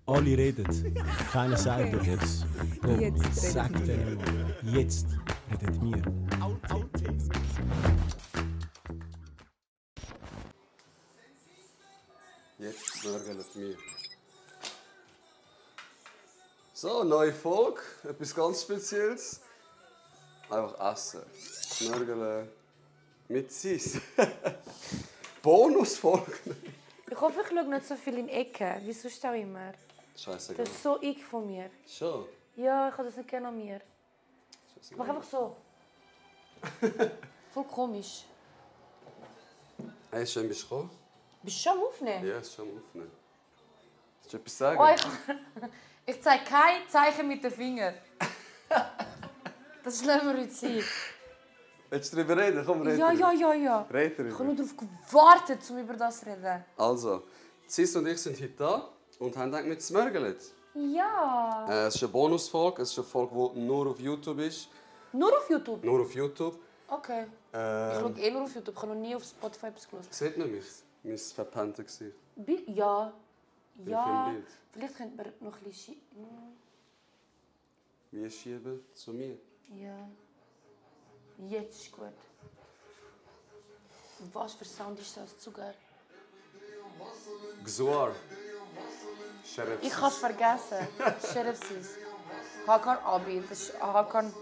Alle reden, keiner sagt doch jetzt. Komm, Jetzt sag redet denen mal. Jetzt redet wir. Jetzt nörgeln wir. So, neue Folge, etwas ganz Spezielles. Einfach essen. Nörgeln mit Sis. Bonusfolge. Ich hoffe, ich schaue nicht so viel in die Ecke, wie sonst auch immer. Scheißegal. Das ist so ich von mir. Schon. Ja, ich habe das nicht gerne an mir. Ich mache einfach so. Voll komisch. Hey, schön bist du gekommen. Bist du schon am Aufnehmen? Ja, ist schon am Aufnehmen. Willst du etwas sagen? Oh, ich zeige kein Zeichen mit den Fingern. Das lassen wir heute sein. Willst du darüber reden? Komm, red Ja. Red Ich habe darüber. nur darauf gewartet, um über das zu reden. Also, Sis und ich sind heute da und haben gedacht, mit Smörgeln. Ja. Es ist eine Bonusfolge. Es ist eine Folge, die nur auf YouTube ist. Nur auf YouTube? Nur auf YouTube. Okay. Ich schaue eh nur auf YouTube. Ich habe noch nie auf Spotify etwas gehört. Sieht man mich? Mein verpenntes Gesicht. Ja. Ja. Bild. Vielleicht könnte man noch ein bisschen Wie schieben zu mir. Ja. Jetzt ist gut. Was für Sound ist das? Zu geil. Gzuar. Sheriff. Ich habe es vergessen. Sheriff Sis. Hakan Abi. Das ist Hakan.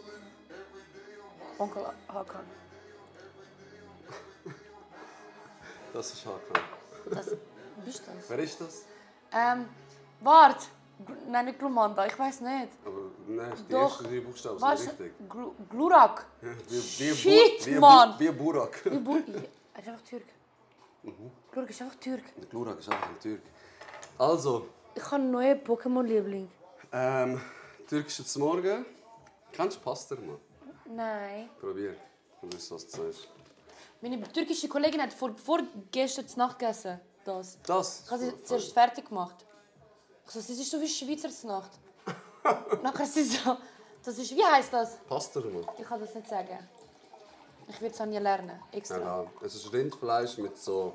Onkel Hakan. Das ist Hakan. Das bist du das? Wer ist das? Warte. Nein, nicht Glumanda. Ich weiß nicht. Aber nein, die Doch. ersten 3 Buchstaben Was? sind richtig. Glurak. Shit, Mann. Wie Burak. Er ist einfach Türk. Glurak ist einfach Türk. Glurak ist einfach ein Türk. Also, Ich habe einen neuen Pokémon-Liebling. türkische zum Morgen. Kennst du Pasterma? Nein. Probier. Du weißt, was du sagst. Meine türkische Kollegin hat vorgestern zu Nacht gegessen. Das. Das? Ich habe sie zuerst fertig gemacht. Ich so, das ist so wie Schweizer zur Nacht. Nachher sie so, das ist, wie heisst das? Pasterma. Ich kann das nicht sagen. Ich will es auch nie lernen. Extra. Ja, es ist Rindfleisch mit so...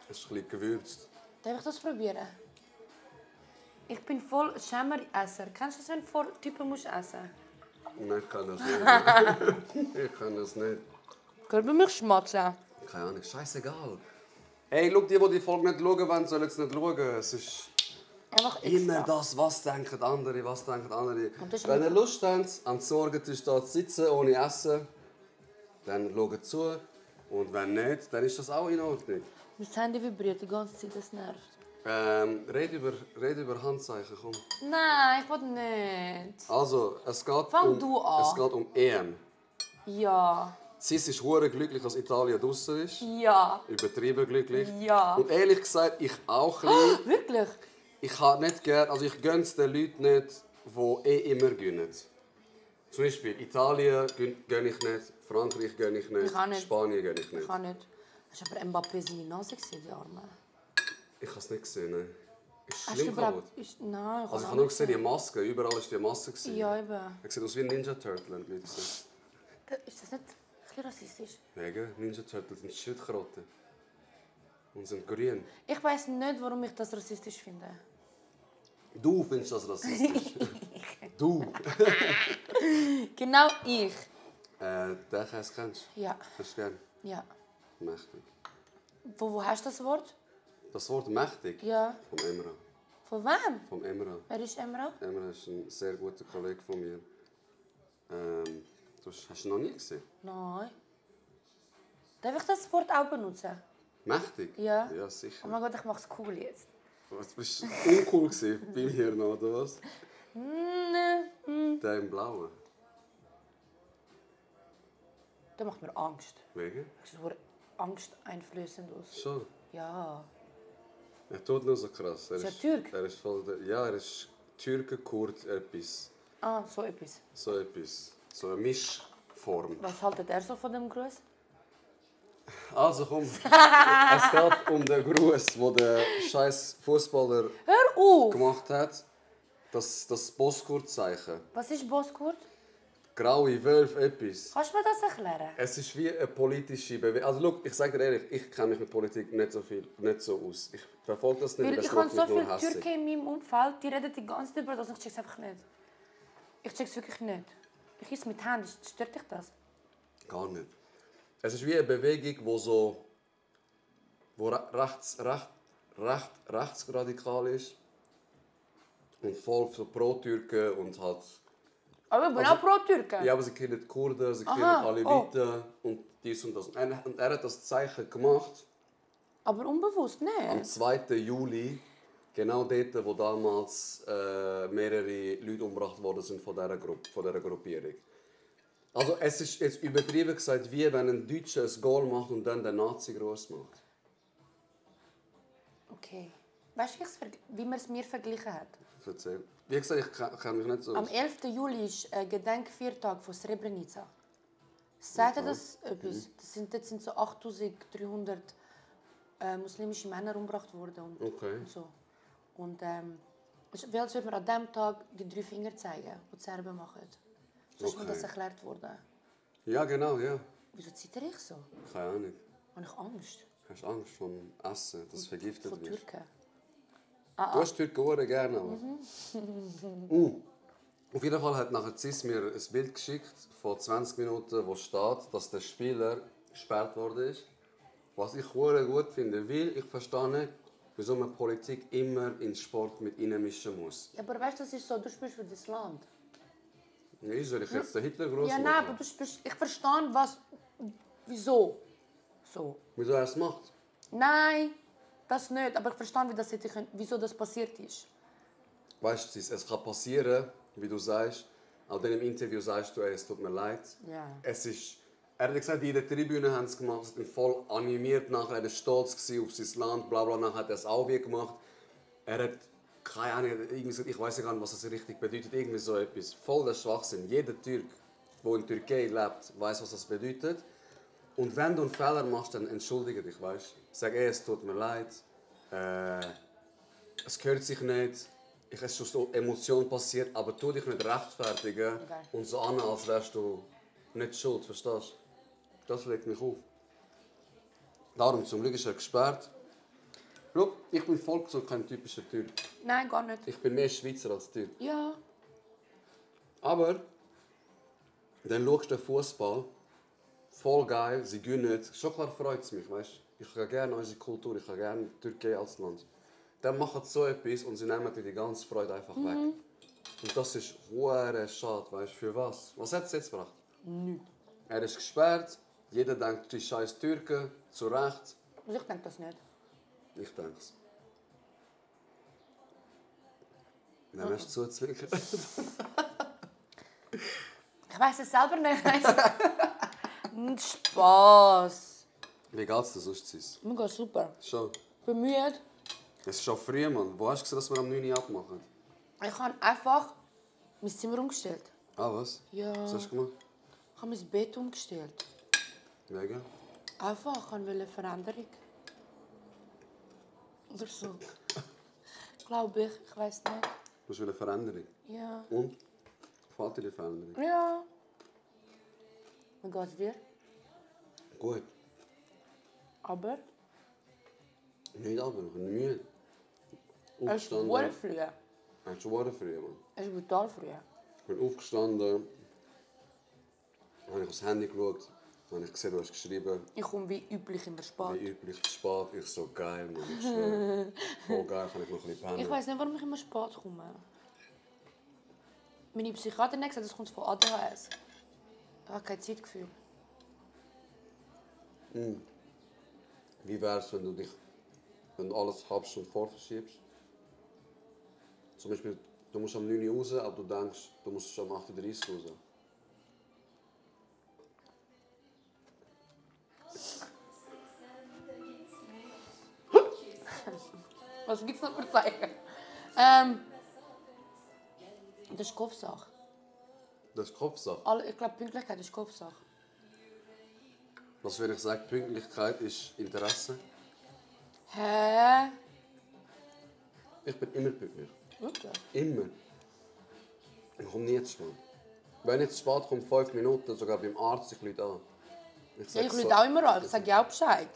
Es ist ein bisschen gewürzt. Darf ich das probieren? Ich bin voll Schämeresser. Kennst du das, wenn du vor Typen musst essen? Nein, ich kann das nicht. Ich kann das nicht. Können wir mich schmatzen? Keine Ahnung, scheißegal. Hey, schau, die Folge nicht schauen wollen, sollen jetzt nicht schauen. Es ist Einfach immer extra. das, was denken andere, was denken andere. Und das ist Wenn ihr Lust habt, am Sorgentisch da zu sitzen, ohne Essen, dann schaut zu. Und wenn nicht, dann ist das auch in Ordnung. Mein Handy vibriert die ganze Zeit, das nervt. Red über Handzeichen, komm. Nein, ich will nicht. Also, es geht, Fang du an. Es geht um EM. Ja. Sis ist hure glücklich, dass Italien draussen ist. Ja. Übertrieben glücklich. Ja. Und ehrlich gesagt, ich auch ein bisschen. Wirklich? Ich habe nicht gern, also ich gönne es den Leuten nicht, die immer gönnen. Zum Beispiel Italien gönne ich nicht, Frankreich gönne ich nicht, Ich auch nicht. Spanien gönne ich nicht. Ich kann nicht. Hast du aber Mbappé seine Nase gesehen, die Arme? Ich habe es nicht gesehen. Nein. Ist Hast du schlimm überhaupt... kaputt. Nein, Also ich habe nur gesehen, die Maske, überall war die Maske. Ja, eben. Er sieht aus wie ein Ninja Turtle. Ist das nicht ein bisschen rassistisch? Wegen Ninja Turtles sind Schildkröten. Und sind grün. Ich weiss nicht, warum ich das rassistisch finde. Du findest das rassistisch. Du. Genau ich. Den Käse kennst du? Ja. Hast du gern? Ja. Mächtig. Wo hast du das Wort? Das Wort mächtig? Ja. Vom Emra. Von wem? Vom Emra. Wer ist Emra? Emra ist ein sehr guter Kollege von mir. Du hast ihn noch nie gesehen? Nein. Darf ich das Wort auch benutzen? Mächtig? Ja. Ja, sicher. Oh mein Gott, ich mach's cool jetzt. Was bist du uncool gewesen bei mir noch, oder was? Nein. Der im Blauen. Der macht mir Angst. Wegen? Das sieht so angsteinflößend aus. Schon. Ja. Er tut nur so krass. Ist er Türk? Er ist voll der, ja, er ist Türke, Kurd, etwas. Ah, so etwas. So etwas. So eine Mischform. Was haltet er so von dem Gruß? Also komm. Es geht um den Gruß, den der scheiß Fußballer Hör auf! gemacht hat. Das Boskurt-Zeichen. Was ist Boskurt? Graue Wölfe, etwas. Kannst du mir das erklären? Es ist wie eine politische Bewegung. Also schau, ich sage dir ehrlich, ich kenne mich mit Politik nicht so aus. Ich verfolge das nicht, Weil das ich habe macht so mich nur viele hässlich. Türken in meinem Umfeld, die reden die ganze Zeit über das und ich check's einfach nicht. Ich check's wirklich nicht. Ich esse mit Händen, stört dich das? Gar nicht. Es ist wie eine Bewegung, wo rechtsradikal ist. Und voll so pro-Türken und halt... Aber ich bin auch pro-Türken. Ja, aber sie kennen die Kurden, sie kennen Aha, Aleviten und dies und das. Und er hat das Zeichen gemacht Aber unbewusst, am ne? 2. Juli, genau dort, wo damals mehrere Leute umgebracht worden sind von dieser Gruppierung. Also es ist jetzt übertrieben gesagt, wie wenn ein Deutscher ein Goal macht und dann der Nazi groß macht. Okay. Weißt du, wie man es mir verglichen hat? Erzähl. Wie gesagt, ich kenne mich nicht so Am aus. 11. Juli ist ein Gedenkviertag von Srebrenica. Sagt ihr das etwas? Das sind so 8300 muslimische Männer umgebracht worden und so. Und es ist, als würde man an diesem Tag die 3 Finger zeigen, die die Serben machen. So ist mir das erklärt worden. Ja, genau, ja. Wieso zitter ich so? Keine Ahnung. Habe ich Angst? Hast du Angst vom Essen, dass du vergiftet Von wirst? Türken? Du hast Türken sehr gerne, aber... Auf jeden Fall hat nachher Cis mir ein Bild geschickt von 20 Minuten, wo steht, dass der Spieler gesperrt worden ist. Was ich sehr gut finde, weil ich verstehe nicht, wieso man Politik immer in den Sport mit reinmischen muss. Ja, aber weißt du, das ist so, du spielst für das Land. Wie soll ich jetzt den Hitler groß Ja, machen? nein, aber du spielst, ich verstehe, wieso. So. Wieso er es macht? Nein, das nicht, aber ich verstehe, wieso das passiert ist. Weißt du, es kann passieren, wie du sagst, auch dann im Interview sagst du, es tut mir leid. Ja. Er hat gesagt, in der Tribüne haben sie es gemacht, sie sind voll animiert nachher, er war stolz auf sein Land, bla bla, nachher hat er es auch wie gemacht. Er hat, keine Ahnung, ich weiß gar nicht, was das richtig bedeutet, irgendwie so etwas. Voll der Schwachsinn. Jeder Türk, der in Türkei lebt, weiß, was das bedeutet. Und wenn du einen Fehler machst, dann entschuldige dich, weißt? Sag, es tut mir leid, es gehört sich nicht, es ist schon so Emotion passiert, aber tu dich nicht rechtfertigen und so an, als wärst du nicht schuld, verstehst du? Das regt mich auf. Darum, zum Glück ist er gesperrt. Schau, ich bin voll so kein typischer Türk. Nein, gar nicht. Ich bin mehr Schweizer als Türk. Ja. Aber dann schaust du den Fußball, voll geil, sie gewinnen. Schon klar freut es mich, weißt du? Ich habe gerne unsere Kultur, ich habe gerne die Türkei als Land. Dann machen sie so etwas und sie nehmen dir die ganze Freude einfach weg. Und das ist hure schade, weißt du, für was? Was hat es jetzt gebracht? Nichts. Er ist gesperrt, jeder denkt, die scheiß Türken, zu Recht. Also ich denke das nicht. Ich denke es. Dann hast du zuzwinkern. Ich weiß es selber nicht. Nicht Spaß. Wie geht's dir sonst, Sis? Mir geht's super. Schon. Ich bin müde. Es ist schon früh, Mann. Wo hast du gesehen, dass wir am 9 Uhr abmachen? Ich habe einfach mein Zimmer umgestellt. Ah, was? Ja. Was hast du gemacht? Ich habe mein Bett umgestellt. Wegen? Einfach, ich wollte eine Veränderung. Oder so. Glaube ich weiß nicht. Du hast eine Veränderung. Ja. Und? Gefällt dir die Veränderung? Ja. Wie geht's dir? Gut. Aber Nicht aber, ich bin müde. es ist sehr früh. Es ist schon früh, Mann. Es ist brutal früh. Ich bin aufgestanden, habe ich aufs Handy geschaut, habe ich gesehen, du hast geschrieben, Ich komme wie üblich immer spät. wie üblich zu spät. Ich so geil, Mann, ich schwöre. Voll geil, kann ich noch ein bisschen pennen. Ich weiß nicht, warum ich immer spät komme. Meine Psychiaterin hat gesagt, das kommt von ADHS. Ich habe kein Zeitgefühl. Wie wäre es, wenn du alles eine halbe Stunde vorverschiebst? Zum Beispiel, du musst am 9 Uhr raus, aber du denkst, du musst schon um 8:30 Uhr raus. Was gibt es noch für Zeichen? Das ist Kopfsache. Das ist Kopfsache. Ich glaube, Pünktlichkeit ist Kopfsache. Was, wenn ich sage, Pünktlichkeit ist Interesse? Hä? Ich bin immer pünktlich. Wirklich? Immer. Ich komme nie zu spät. Wenn ich zu spät komme, 5 Minuten, sogar beim Arzt, ich lüte an. Ich lüte auch immer an, ich sage ja auch Bescheid.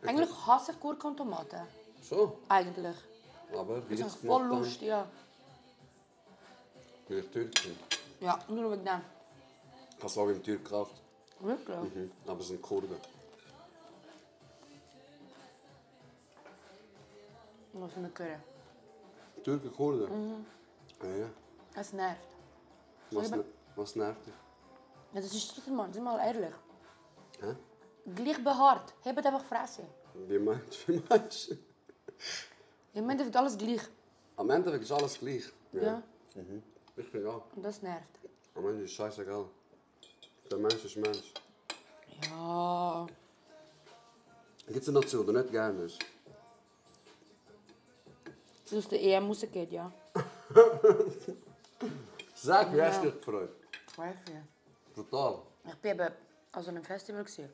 Eigentlich hasse ich Gurken und Tomaten. Schon? Eigentlich. Aber wie ich Das es ist voll gemacht habe, lustig, ja. weil ich Türk bin. Ja, nur wegen dem. Ich habe es auch im Türk gekauft. Wirklich? Aber es sind Kurden. Was für eine Curry. Türken Kurden? Ja. Es nervt. Was nervt dich? Ja, das ist dritte Mann, sind mal ehrlich. Hä? Gleich behaart, hebt einfach Fresse. Wie meinst du? Im Endeffekt alles gleich. Am Ende ist alles gleich. Ja. Ich bin auch. Und das nervt. Am Ende ist scheißegal. Der Mensch ist Mensch. Ja. Gibt es eine Nation, die du nicht gerne hast? Das ist aus der EM geht, ja. Sag, wie hast du dich gefreut? Ich weiß nicht. Brutal. Ich bin eben an so einem Festival gesehen.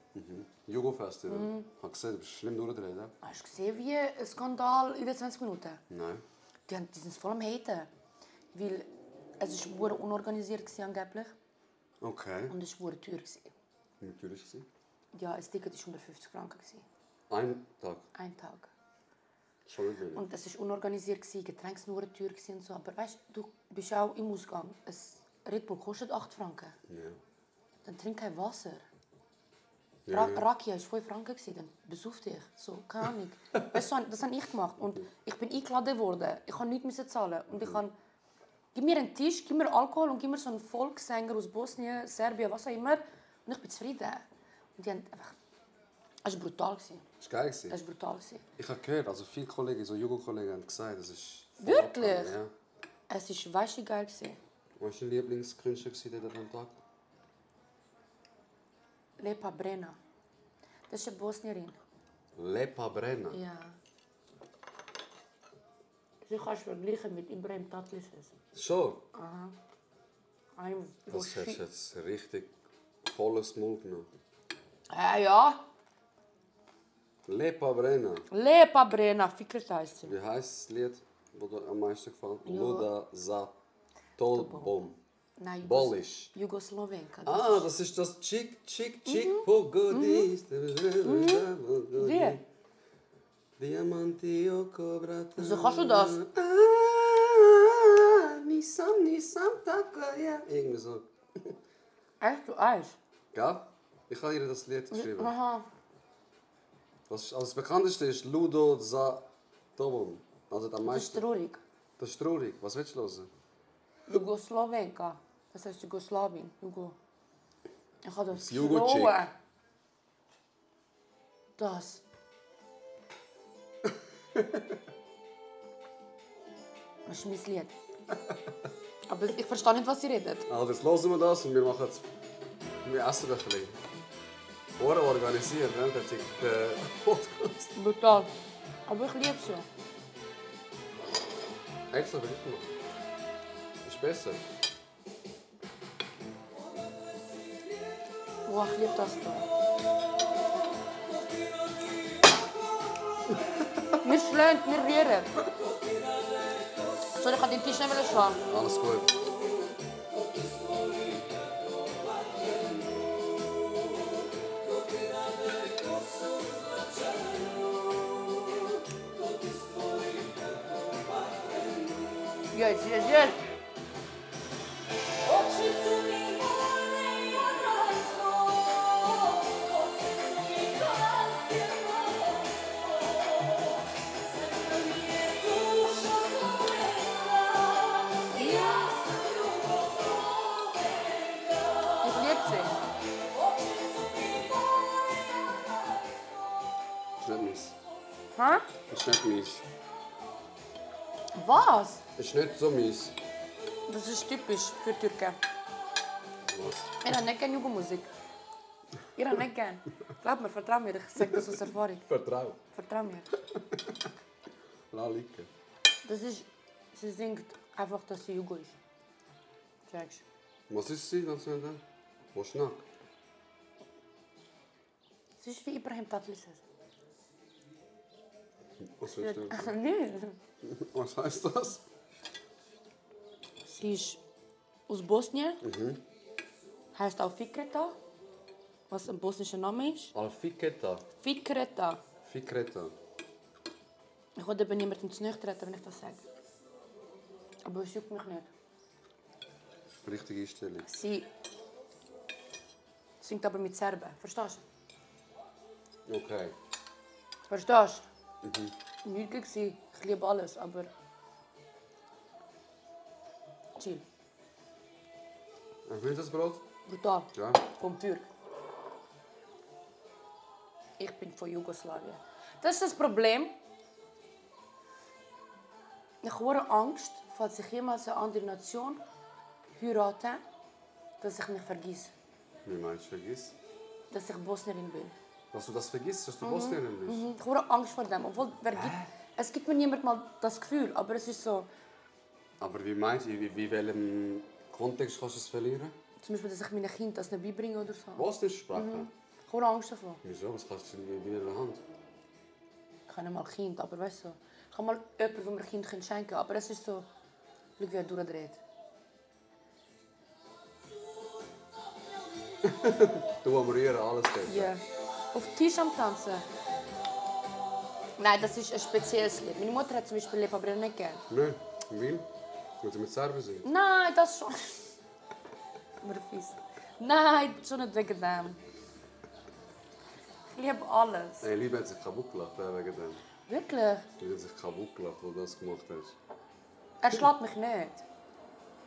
Jugo-Festival. Ich habe gesehen, du bist schlimm durchgedreht. Ja? Hast du gesehen, wie ein Skandal in den 20 Minuten? Nein. Die sind voll am Haten. Weil es war sehr unorganisiert angeblich. Okay. Und es war sehr teuer. Natürlich gewesen. Ja, ein Ticket war 150 Franken. Ein Tag. Ein Tag. Schon nicht wenig. Und es war unorganisiert, Getränke waren nur teuer und so. Aber weißt du bist auch im Ausgang. Ein Red Bull kostet 8 Franken. Ja. Dann trink kein Wasser. Ja, Rakia war 5 Franken, dann besuch dich. So, keine Ahnung. Weißt du, das habe ich gemacht. Und ich bin eingeladen worden. Ich musste nichts zahlen. Und ich habe... Gib mir einen Tisch, gib mir Alkohol und gib mir so einen Volkssänger aus Bosnien, Serbien, was auch immer. Und ich bin zufrieden. Und die haben einfach... Es war brutal. Das war geil. Es war brutal. Ich habe gehört, also viele Kollegen, so Jugendkollegen haben gesagt, das ist... Wirklich? Ja. Es war weißt du geil. Was war dein Lieblingskünstler an diesem Tag? Lepa Brena. Das ist eine Bosnierin. Lepa Brena? Ja. Sie kannst vergleichen mit Ibrahim Tatlises. Schon? Aha. Das hast du jetzt richtig volles Maul genommen. Ja. Lepa Brena. Lepa Brena, Fikret heisst sie. Wie heisst das Lied, das dir am meisten gefällt? Luda za Tolbom. Nein, Bolish. Jugoslowenka. Ah, das ist das Chick Pogodis. Wie? Diamantio Cobrata. Wieso kannst du das? Nisam, Takoya. Irgendwie so. Echt, du Eis? Gell? Ich habe ihr das Lied geschrieben. Aha. Also das bekannteste ist Ludo za Tobom. Also am Das ist meisten. traurig. Das ist traurig. Was willst du hören? Jugoslowenka. Das heißt Jugoslawien. Ich habe das Jugo-Chick. geschlagen. Das. Das ist mein Lied. Aber ich verstehe nicht, was sie redet. Also jetzt hören wir das und wir machen wir essen ein bisschen. Ohren organisieren, ne? Der Podcast. Brutal. Aber ich liebe sie. Extra für dich gemacht. Ist besser. Boah, ich liebe das da. Wir schlagen, wir rühren. Soll ich an den Tisch nicht schlagen? Alles gut. Yes. Ich liebe sie. Ist nicht meins. Hä? Ist nicht meins. Was? Ist nicht so meins. Das ist typisch für Türken. Was? Ich habe nicht gerne Jugendmusik. Ich habe nicht gerne. Glaub mir, vertrau mir, ich sage das aus Erfahrung. Vertrau. Vertrau mir. Lass liegen. Das ist, sie singt einfach, dass sie Jugo ist. Checkst. Was ist sie, ganz schnell? Wo schnack? Sie ist wie Ibrahim Tatlises. Was willst du? Nein. Was heißt das? Sie ist aus Bosnien. Heißt auch Fikreta, was ein bosnischer Name ist. Alfiketa. Fikreta. Fikreta. Ich will eben niemandem zu nahe treten, wenn ich das sage. Aber es juckt mich nicht. Richtige Einstellung. Sie singt aber mit Serben. Verstehst du? Okay. Verstehst du? Nicht gewesen. Ich liebe alles, aber... Chill. Wie ist das Brot? Brutal. Ja. Vom Türk. Ich bin von Jugoslawien. Das ist das Problem. Ich habe Angst, falls ich jemals eine andere Nation heirate, dass ich mich vergesse. Wie meinst du, vergiss? Dass ich Bosnierin bin. Dass du das vergisst, dass du Bosnierin bist? Ich habe Angst vor dem. Obwohl, es gibt mir niemand mal das Gefühl, aber es ist so... Aber wie meinst du, in welchem Kontext kannst du es verlieren? Zum Beispiel, dass ich meinen Kind das nicht beibringe oder so. Bosnisch sprechen? Ich habe Angst davor. Wieso? Was kannst du in der Hand? Ich habe nicht mal Kind, aber weißt du, ich habe mal jemanden, der mir Kind schenken kann. Aber es ist so, schau, wie er durchdreht. Du am Rühren, alles dort. Ja. Auf den Tisch am Tanzen. Nein, das ist ein spezielles Lied. Meine Mutter hat zum Beispiel Lieb, aber nicht gern. Nein, weil? Weil sie mit Serben sind. Nein, das schon. Aber fies. Nein, schon nicht wegen dem. Ich liebe alles. Hey, Liebe hat sich kaputt gelacht wegen dem. Wirklich? Die hat sich kaputt gelacht, wo du das gemacht hast. Er schlägt mich nicht.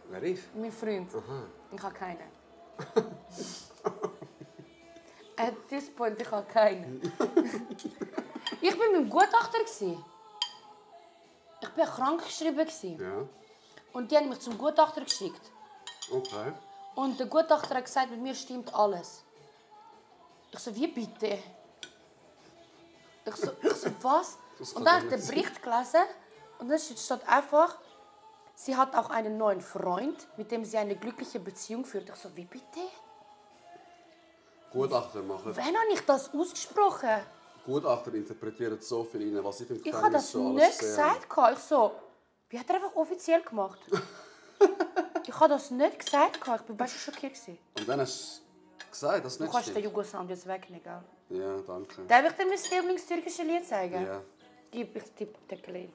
Wer ich? Mein Freund. Aha. Ich habe keinen. At this point, ich habe keinen. Ich war mit dem Gutachter. Ich war krankgeschrieben. Ja. Und die haben mich zum Gutachter geschickt. Okay. Und der Gutachter hat gesagt, mit mir stimmt alles. Ich so, wie bitte? Ich so was? Und dann habe ich den Bericht gelesen und dann steht einfach, sie hat auch einen neuen Freund, mit dem sie eine glückliche Beziehung führt. Ich so, wie bitte? Gutachter machen. Wann habe ich das ausgesprochen? Gutachter interpretieren so viel rein, was ich im Ich habe das so alles nicht gesehen habe. gesagt. Ich so, wie hat er einfach offiziell gemacht? Ich habe das nicht gesagt. Ich war schon schockiert. Und dann hast du gesagt, dass es Du nicht kannst den stimmt. Jugosound jetzt wegnehmen, gell? Ja, danke. Darf ich dir mein Lieblingstürkische Lied zeigen? Ja. Gib, ich tippe den.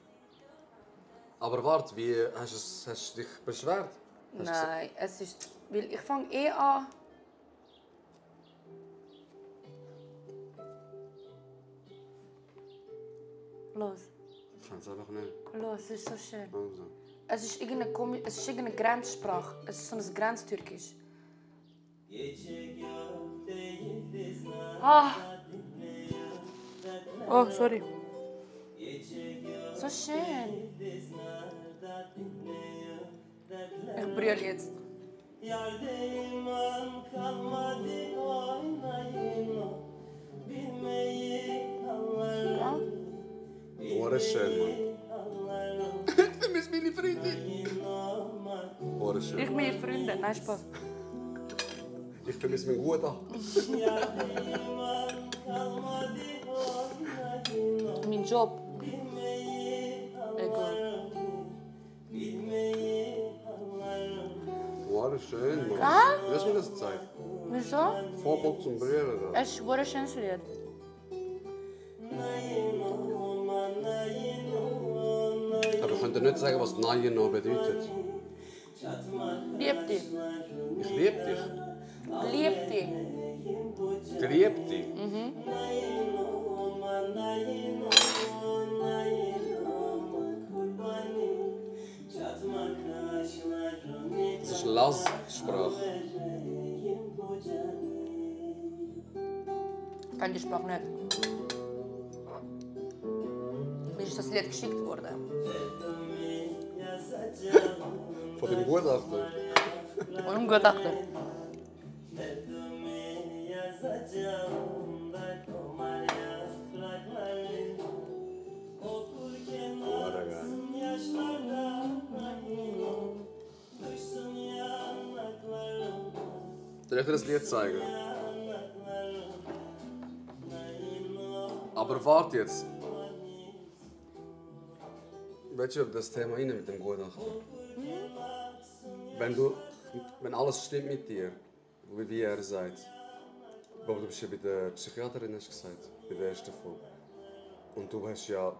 Aber warte, wie hast du dich beschwert? Hast du Nein, es ist... Weil ich fange an... Los, Ich kann es einfach nicht. los, es ist so schön. Also. Es ist irgendeine Grenzsprache. Es ist so ein Grenztürkisch. Ah! Oh, sorry. So schön. Ich brülle jetzt. Ohren schön, Mann. Ich vermisse meine Freundin. Ohren schön. Ich meine Freunde. Nein, Spaß. Ich vermisse meinen Gutachter. Mein Job. Egal. Ohren schön, Mann. Ja? Wie hast du mir das gezeigt? Wieso? Vorbog zum Brüllen. Da. Es ist ein schönes Lied. Aber ich könnte nicht sagen, was Nein noch bedeutet. Lieb dich. Ich liebe dich. Lieb dich. Ich liebe dich. Das ist Lass-Sprache. Ich kenne die Sprache nicht. Mir ist das Lied geschickt worden. Von dem Gutachter. Und im Gutachter. Ohren geil. Soll ich dir das Lied zeigen? Aber warte jetzt. Willst du auf das Thema rein mit dem Gutachter? Wenn du wenn alles stimmt mit dir, wie er sagt. Aber du bist ja bei der Psychiaterin, hast du gesagt, bei der ersten Folge. Und du bist ja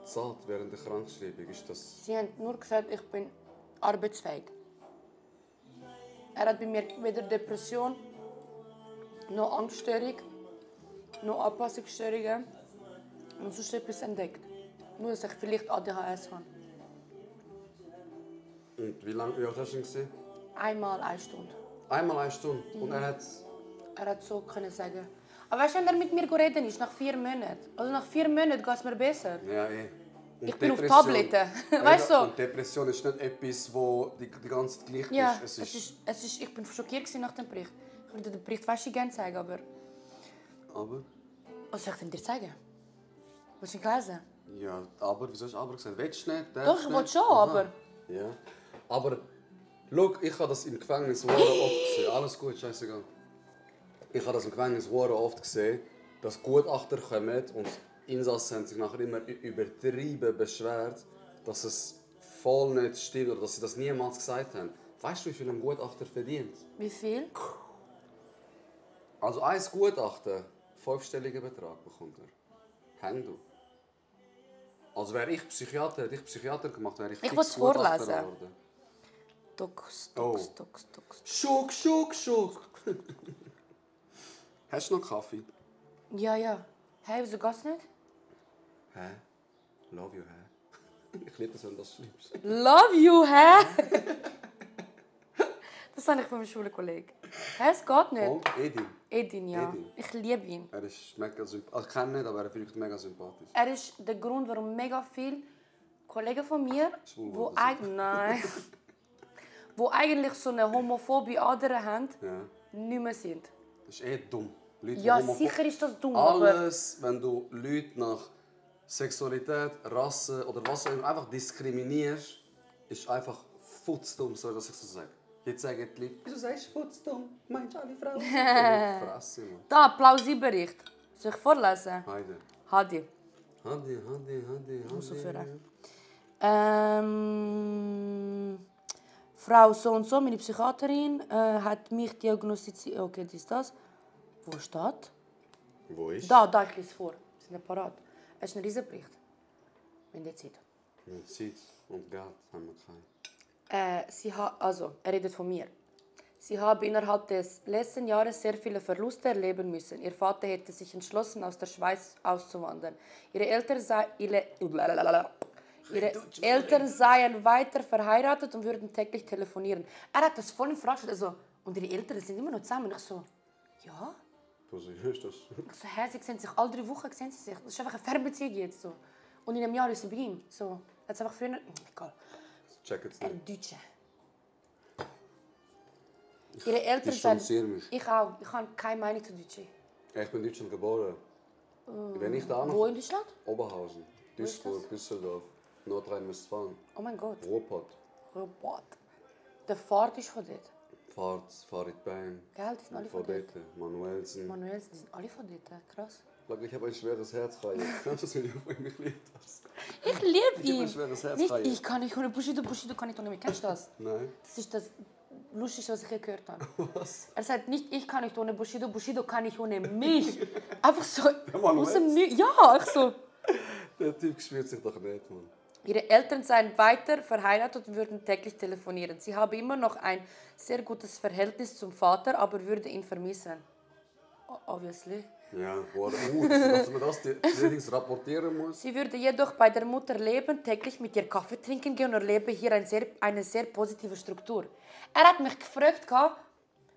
zahlt während der Krankschreibung. Ist das... Sie haben nur gesagt, ich bin arbeitsfähig. Er hat bei mir weder Depression, noch Angststörung, noch Anpassungsstörungen und sonst etwas entdeckt. Nur, dass ich vielleicht ADHS habe. Und wie alt hast du ihn gesehen? Einmal 1 Stunde. Einmal 1 Stunde. Und er hat... Er hat so können sagen. Aber weißt du, wenn er mit mir reden ist, nach 4 Monaten. Also nach 4 Monaten geht es mir besser. Ja, eh. Und Ich bin auf Depression- Tabletten. Weißt du? Und Depression ist nicht etwas, wo die ganze Zeit gleich Ja, ist. ich bin schockiert nach dem Bericht. Ich würde den Bericht fast gerne zeigen, aber... Aber? Was soll ich denn dir zeigen? Willst du ihn lesen? Ja, aber, wieso hast du aber gesagt? Willst du nicht? Doch, ich will schon, Aha. aber... Ja. Aber, schau, ich habe das im Gefängnis oft gesehen. Alles gut, scheißegal. Ich habe das im Gefängnis oft gesehen, dass Gutachter kommen und Insassen haben sich nachher immer übertrieben beschwert, dass es voll nicht stimmt oder dass sie das niemals gesagt haben. Weißt du, wie viel ein Gutachter verdient? Wie viel? Also ein Gutachter, 5-stelligen Betrag bekommt er. Haben du. Also wäre ich Psychiater, hätte ich Psychiater gemacht, wäre ich Ich fix will es Gutachter vorlesen. geworden. Dox. Schock. Hast du noch Kaffee? Ja. Hey, wieso geht's nicht? Hä? Love you, hä? Ich liebe es, wenn du das schreibst. Love you, hä? Das habe ich von meinem Schulkollegen. Hä, es geht nicht. Und Edin. Edin, ja. Edin. Ich liebe ihn. Er ist mega sympathisch. Also, ich kenne ihn nicht, aber er wirkt mega sympathisch. Er ist der Grund, warum mega viele Kollegen von mir, Schwul wo eigentlich so eine homophobe Ader haben, Ja. nicht mehr sind. Das ist dumm. Leute, die Ja, homophob- sicher ist das dumm, aber Alles, wenn du Leute nach Sexualität, Rasse oder was auch immer einfach diskriminierst, ist einfach futzdumm, so dass ich so sage. Jetzt sagen die Leute, wieso sagst du futzdumm? Meinst du alle Frauen? Fresse, Mann. da, Applausibericht. Soll ich vorlesen? Heide. Hadi. Hadi. Muss aufhören. Frau so und so, meine Psychiaterin, hat mich diagnostiziert. Okay, das ist das. Wo steht? Wo ist? Da, ich lese vor. Sie sind parat. Es ist ein Riesenbericht. Wenn ihr Zeit. Mit Zeit und Geld haben wir keinen. Er redet von mir. Sie habe innerhalb des letzten Jahres sehr viele Verluste erleben müssen. Ihr Vater hätte sich entschlossen, aus der Schweiz auszuwandern. Ihre Eltern seien weiter verheiratet und würden täglich telefonieren. Er hat das voll in Frage gestellt. Also, und ihre Eltern sind immer noch zusammen. Und ich so, ja? Was ist das? Ich so, hä, sie sehen sich alle 3 Wochen. Sehen sie sich. Das ist einfach eine Fernbeziehung jetzt. So. Und in einem Jahr ist sie bei ihm. So. Hat einfach früher... Egal. Check jetzt Er nicht. Deutsche. Ihre Eltern distanziere mich. Ich auch. Ich habe keine Meinung zu Deutschen. Ich bin in Deutschland geboren. Wenn ich da Wo noch... in Deutschland? Oberhausen, ist Duisburg, Düsseldorf, Nordrhein-Westfalen, Oh mein Gott. Ruhrpott. Robot. Der Fahrt ist von dort. Farid Bang, Gell, die sind alle von dort. Manuelsen. Manuels, die sind alle von dort. Krass. Ich habe ein schweres Herz, Kai. Kannst du das nicht, wenn mich liebt hast? Ich liebe Ich habe ihn. ein schweres Herz, Nicht Kai. ich kann nicht ohne Bushido kann ich doch nicht mehr. Kennst du das? Nein. Das ist das Lustigste, was ich je gehört habe. Was? Er sagt nicht, ich kann nicht ohne Bushido kann nicht ohne mich. Einfach so Manuels? aus dem Nichts. Ja, ich so. Der Typ spürt sich doch nicht, Mann. Ihre Eltern seien weiter verheiratet und würden täglich telefonieren. Sie habe immer noch ein sehr gutes Verhältnis zum Vater, aber würde ihn vermissen. Obviously. Ja, dass man das allerdings rapportieren muss. Sie würde jedoch bei der Mutter leben, täglich mit ihr Kaffee trinken gehen und erlebe hier eine sehr positive Struktur. Er hat mich gefragt,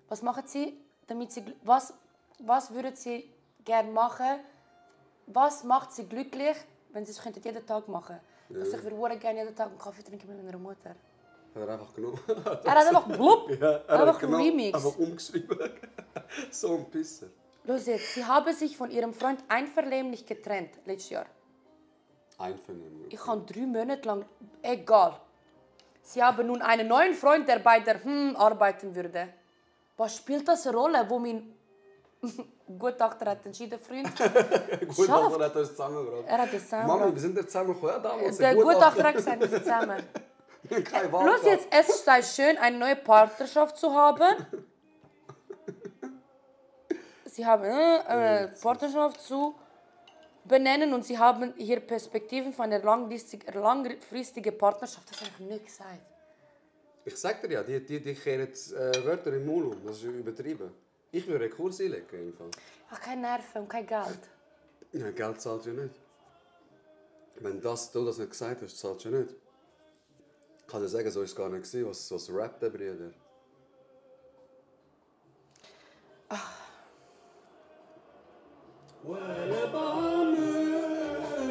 was machen Sie, damit Sie was würden Sie gerne machen? Was macht Sie glücklich, wenn Sie es jeden Tag machen könnten? Ja. Also ich würde gerne jeden Tag einen Kaffee trinken mit meiner Mutter. Hat er einfach genommen. Er hat einfach blub, Ja, einfach ein Remix. Einfach umgeschrieben. So ein Pisser. Los jetzt, sie habe sich von ihrem Freund einvernehmlich getrennt, letztes Jahr. Einvernehmen. Ich habe 3 Monate lang, egal. Sie habe nun einen neuen Freund, der bei der arbeiten würde. Was spielt das eine Rolle, wo mein Gutachter hat entschieden, Freund? Gut, er hat uns zusammengebracht. Er hat es zusammen. Mami, wir sind ja zusammengekommen. Ja, damals. Der Gutachter hat gesagt, wir sind zusammen. Keine Wahl. Los jetzt, es sei schön, eine neue Partnerschaft zu haben. Sie haben eine Partnerschaft zu benennen und sie haben hier Perspektiven von einer langfristigen Partnerschaft. Das habe ich nicht gesagt. Ich sag dir ja, die kehren Wörter im Mund um. Das ist übertrieben. Ich würde einen Kurs einlegen. Ich habe keine Nerven und kein Geld. Ja, Geld zahlt ja nicht. Wenn du das nicht gesagt hast, zahlt ja nicht. Ich kann dir sagen, so ist es gar nicht gewesen, was rappt der Bruder.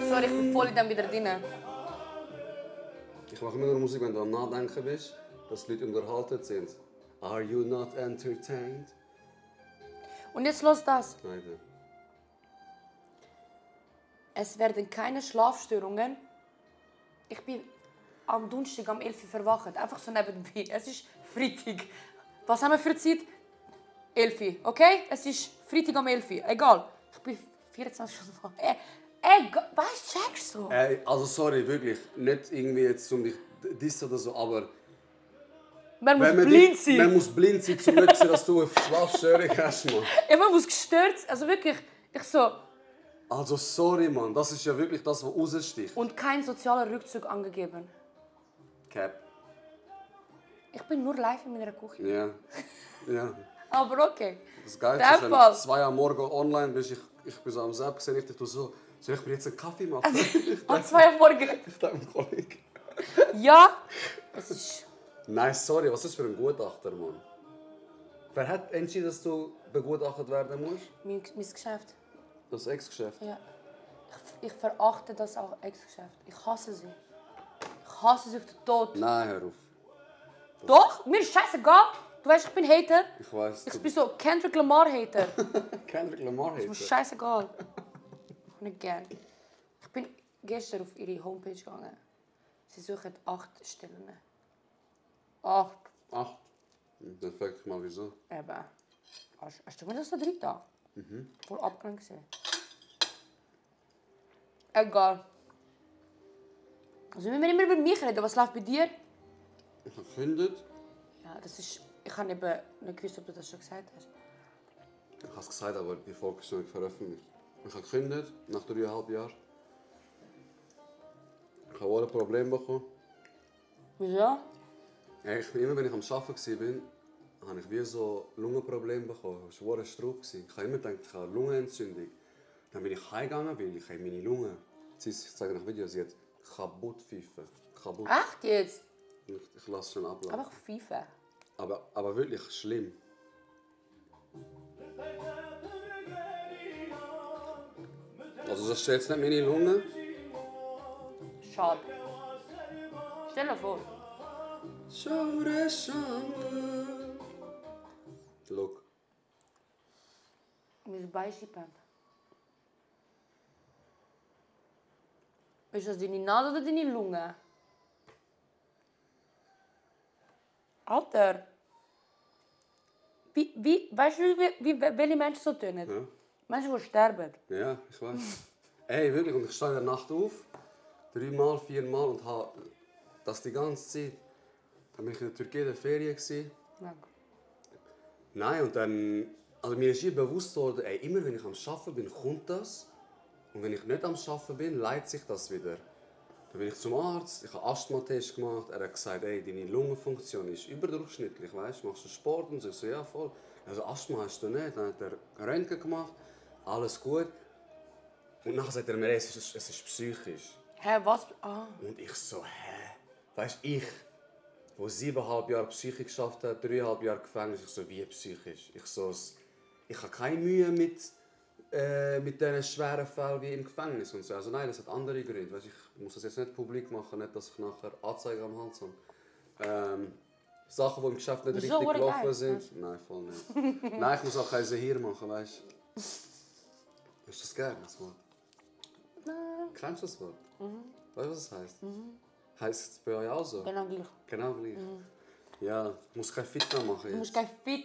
Sorry, ich bin voll in dem wieder drin. Ich mache immer nur Musik, wenn du am Nachdenken bist, dass die Leute unterhalten sind. Are you not entertained? Und jetzt los das. Nein. Es werden keine Schlafstörungen. Ich bin am Donnerstag um 11 Uhr verwacht. Einfach so nebenbei. Es ist Freitag. Was haben wir für Zeit? 11 Uhr. Okay? Es ist Freitag um 11 Uhr. Egal. Ich bin 24 Stunden wach. Was checkst du? Also sorry, wirklich. Nicht irgendwie jetzt um dich diss oder so, aber... Man muss blind sein. Man muss blind sein, um nicht zu sehen, dass du eine Schlafstörung hast, Mann. Ja, man muss gestört sein. Also wirklich, ich so... Also sorry, Mann. Das ist ja wirklich das, was raussticht. Und kein sozialer Rückzug angegeben. Cap. Ich bin nur live in meiner Küche. Ja. Ja. Aber okay. Das Geilste ist, wenn Fall. du 2 Uhr morgen online bist, ich bin so am Sepp gesehen, ich dachte so, soll ich mir jetzt einen Kaffee machen? Um 2 Uhr morgens. Ich dachte, mein Kollege. Ja. Es ist... Nein, sorry, was ist das für ein Gutachter, Mann? Wer hat entschieden, dass du begutachtet werden musst? Mein Geschäft. Das Ex-Geschäft? Ja. Ich verachte das auch Ex-Geschäft. Ich hasse sie. Ich hasse sie auf den Tod. Nein, hör auf. Doch, mir ist scheißegal. Du weißt, ich bin Hater. Ich weiß. Ich bin so Kendrick Lamar Hater. Kendrick Lamar Das ist mir Hater. scheißegal. Nicht gern. Ich bin gestern auf ihre Homepage gegangen. Sie suchen 8 Stellen. 8. Ach, dann frag ich mal wieso. Eben. Hast du mir das da drin da? Voll abgelenkt gewesen. Egal. Also wenn wir immer über mich reden, was läuft bei dir? Ich habe gekündigt. Ja, das ist... Ich habe eben nicht gewusst, ob du das schon gesagt hast. Ich habe es gesagt, aber die Folge ist noch nicht veröffentlicht. Ich habe gekündigt, nach 3,5 Jahren. Ich habe auch ein Problem bekommen. Wieso? Immer wenn ich am Arbeiten war, habe ich wie so Lungenprobleme bekommen. Das war ein Strug. Ich habe immer gedacht, ich habe eine Lungenentzündung. Dann bin ich heimgegangen, weil ich meine Lunge... Ich zeige nach Video, sie hat kaputt pfeifen. Kaputt. Echt jetzt? Ich lasse es schon ablaufen. Einfach FIFA. Aber wirklich schlimm. Also das ist jetzt nicht meine Lunge. Schade. Stell dir vor. Look. Mein Beischippen. Ist das deine Nase oder deine Lunge? Alter. Weißt du, welche Menschen so tun? Ja. Menschen, die sterben. Ja, ich weiß. Ey, wirklich. Und ich stehe in der Nacht auf. 3-mal, 4-mal und habe das die ganze Zeit. Dann war ich in der Türkei in der Ferien. Ja. Nein, und dann... Also mir ist hier bewusst geworden, ey, immer wenn ich am Arbeiten bin, kommt das. Und wenn ich nicht am Arbeiten bin, leitet sich das wieder. Dann bin ich zum Arzt, ich habe Asthma-Test gemacht. Er hat gesagt, ey, deine Lungenfunktion ist überdurchschnittlich, weißt du, machst du Sport und so. Ich so, ja, voll. Also Asthma hast du nicht. Dann hat er Röntgen gemacht, alles gut. Und nachher sagt er mir, ey, es ist psychisch. Hä, was? Ah. Und ich so, weißt du, wo 7,5 Jahre Psyche geschafft hat, 3,5 Jahre Gefängnis, ich so, wie psychisch? Ich habe keine Mühe mit diesen schweren Fällen wie im Gefängnis und so. Also nein, das hat andere Gründe. Weißt, ich muss das jetzt nicht publik machen, nicht, dass ich nachher Anzeige am Hals habe. Sachen, die im Geschäft nicht Wieso? richtig gelaufen Geil. sind. Nein, voll nicht. Nein, ich muss auch keine hier machen, weißt du. Ist das geil, das Wort? Nein. Kennst du das Wort? Weißt du, was das heisst? Heisst es bei euch auch so? Genau gleich. Genau gleich. Ja, ich muss kein Fitness machen Du musst jetzt. kein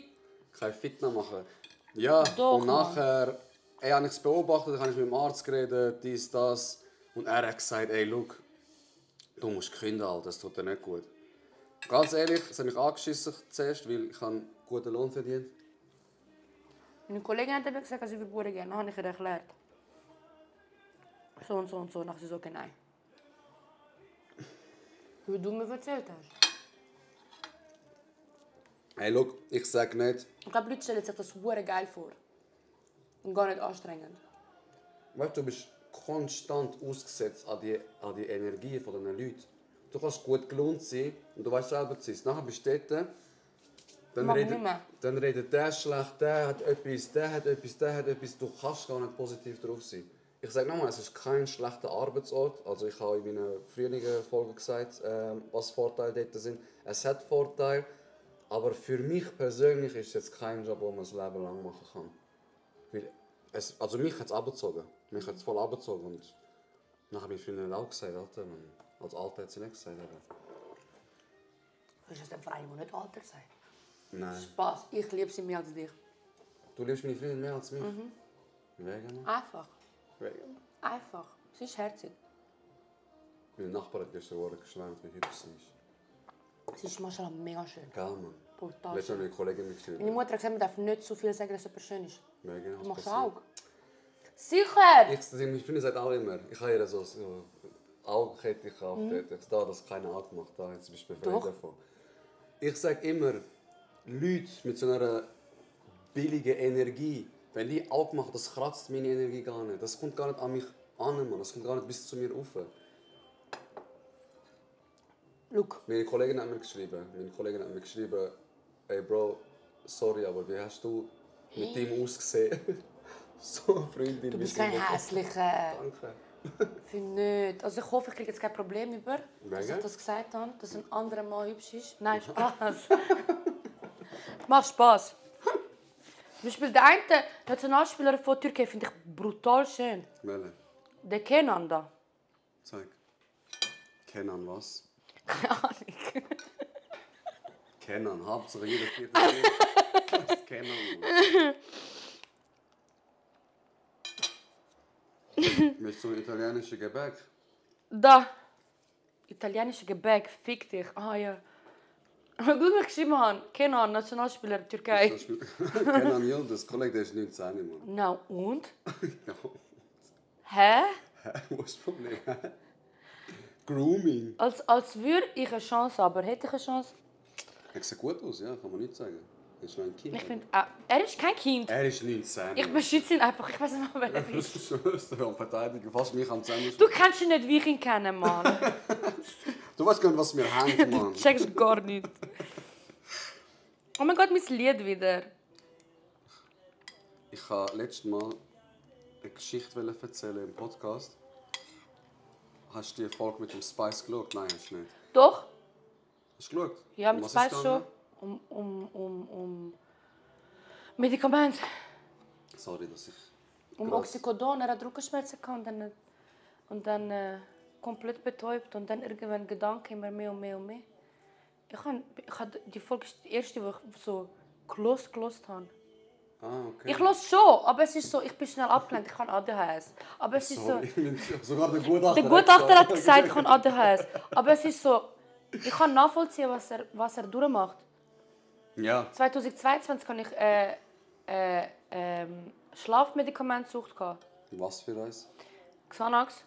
Kein Fitness machen. Ja, Doch, und nachher habe ich es beobachtet, habe ich mit dem Arzt geredet, dies, das. Und er hat gesagt, ey, schau, du musst kündigen, Alter, das tut dir nicht gut. Ganz ehrlich, es hat mich angeschissen zuerst, weil ich einen guten Lohn verdient. Meine Kollegin hat mir gesagt, dass ich Geburten gerne. Dann habe ich ihr erklärt. So und so und so. Dann sie so, okay, nein. Wie du mir erzählt hast. Hey, look, ich sage nicht... Ich glaube, Leute stellen sich das hure geil vor. Und gar nicht anstrengend. Weißt du, du bist konstant ausgesetzt an die Energie von diesen Leuten. Du kannst gut gelohnt sein und du weißt selber zu sein. Nachher bist du dort, dann redet der schlecht, der hat etwas, der hat etwas, der hat etwas. Du kannst gar nicht positiv drauf sein. Ich sage nochmal, es ist kein schlechter Arbeitsort. Also ich habe in meiner früheren Folge gesagt, was Vorteile dort sind. Es hat Vorteile, aber für mich persönlich ist es jetzt kein Job, den man das Leben lang machen kann. Weil also mich hat es abgezogen. Mich hat es voll abgezogen. Und nachher habe ich mir auch gesagt, Alter, als Alter hat sie nicht gesagt. Ist das ein Verein, der nicht Alter sei? Nein. Spaß, ich liebe sie mehr als dich. Du liebst meine Freundin mehr als mich? Wegen? Einfach. Wegen? Einfach. Sie ist herzig. Meine Nachbarin hat gestern geschwärmt, wie hübsch sie ist. Sie ist manchmal mega schön. Geil, Mann. Brutal Letztes Mal schön. eine Kollegin mitgeschrieben. Meine Mutter hat gesagt, man darf nicht so viel sagen, dass jemand schön ist. Wegen, Du machst passiert? auch. Sicher! Meine Freundin sagt auch immer, ich habe ihr so Augenkette gekauft. Da hat das keine Augen gemacht. Da hat sie mich befreit davon. Ich sage immer, Leute mit so einer billigen Energie, wenn die Augen machen, das kratzt meine Energie gar nicht. Das kommt gar nicht an mich an, Mann. Das kommt gar nicht bis zu mir rauf. Look. Meine Kollegin hat mir geschrieben, hey Bro, sorry, aber wie hast du mit dem ausgesehen? So eine Freundin. Du bist kein hässlicher. Danke. Finde nicht. Also ich hoffe, ich kriege jetzt kein Problem über, dass ich das gesagt habe, dass ein anderer Mann hübsch ist. Nein, Spaß. Macht Spaß. Zum Beispiel der eine Nationalspieler von Türkei finde ich brutal schön. Welche? Der Kenan da. Zeig. Kenan was? Keine Ahnung. Kenan, Hauptsache jeder vierte Kind. Kenan. Möchtest du ein italienisches Gebäck? Da. Italienische Gebäck, fick dich. Ah ja. Gut mich geschrieben haben. Kenan, Nationalspieler Türkei. Kenan Yildiz, Kollege, der ist 19, Mann. Na und? Ja. Hä? Wo ist das Problem? Grooming. Als würde ich eine Chance haben, aber hätte ich eine Chance? Er sieht gut aus, ja, kann man nicht sagen. Er ist noch ein Kind. Ich finde, er ist kein Kind. Er ist 19. Ich beschütze ihn einfach. Ich weiß nicht mehr, wer er ist. Ich will verteidigen, fast mich am Zähne. Du kannst ihn nicht, wie ich ihn kenne, Mann. Du weißt gar nicht, was mir hängt, Mann. Checkst gar nicht. Oh mein Gott, mein Lied wieder. Ich wollte letztes Mal eine Geschichte erzählen im Podcast. Hast du die Folge mit dem Spice geschaut? Nein, hast du nicht. Doch? Hast du geschaut? Ja, Um mit was ist Spice schon. gegangen? Um Medikamente. Sorry, dass ich... Um Oxycodon. Er hat Rückenschmerzen gehabt und dann komplett betäubt. Und dann irgendwann Gedanken immer mehr und mehr und mehr. Ich habe die Folge, die erste, die ich so gelost habe. Ah, okay. Ich höre schon, aber es ist so, ich bin schnell abgelenkt, ich habe ADHS. Aber es ist so... Sogar der Gutachter, Der Gutachter hat gesagt, ich habe ADHS. Aber es ist so, ich kann nachvollziehen, was er durchmacht. Ja. 2022 hatte ich Schlafmedikamentensucht. Was für eins? Xanax.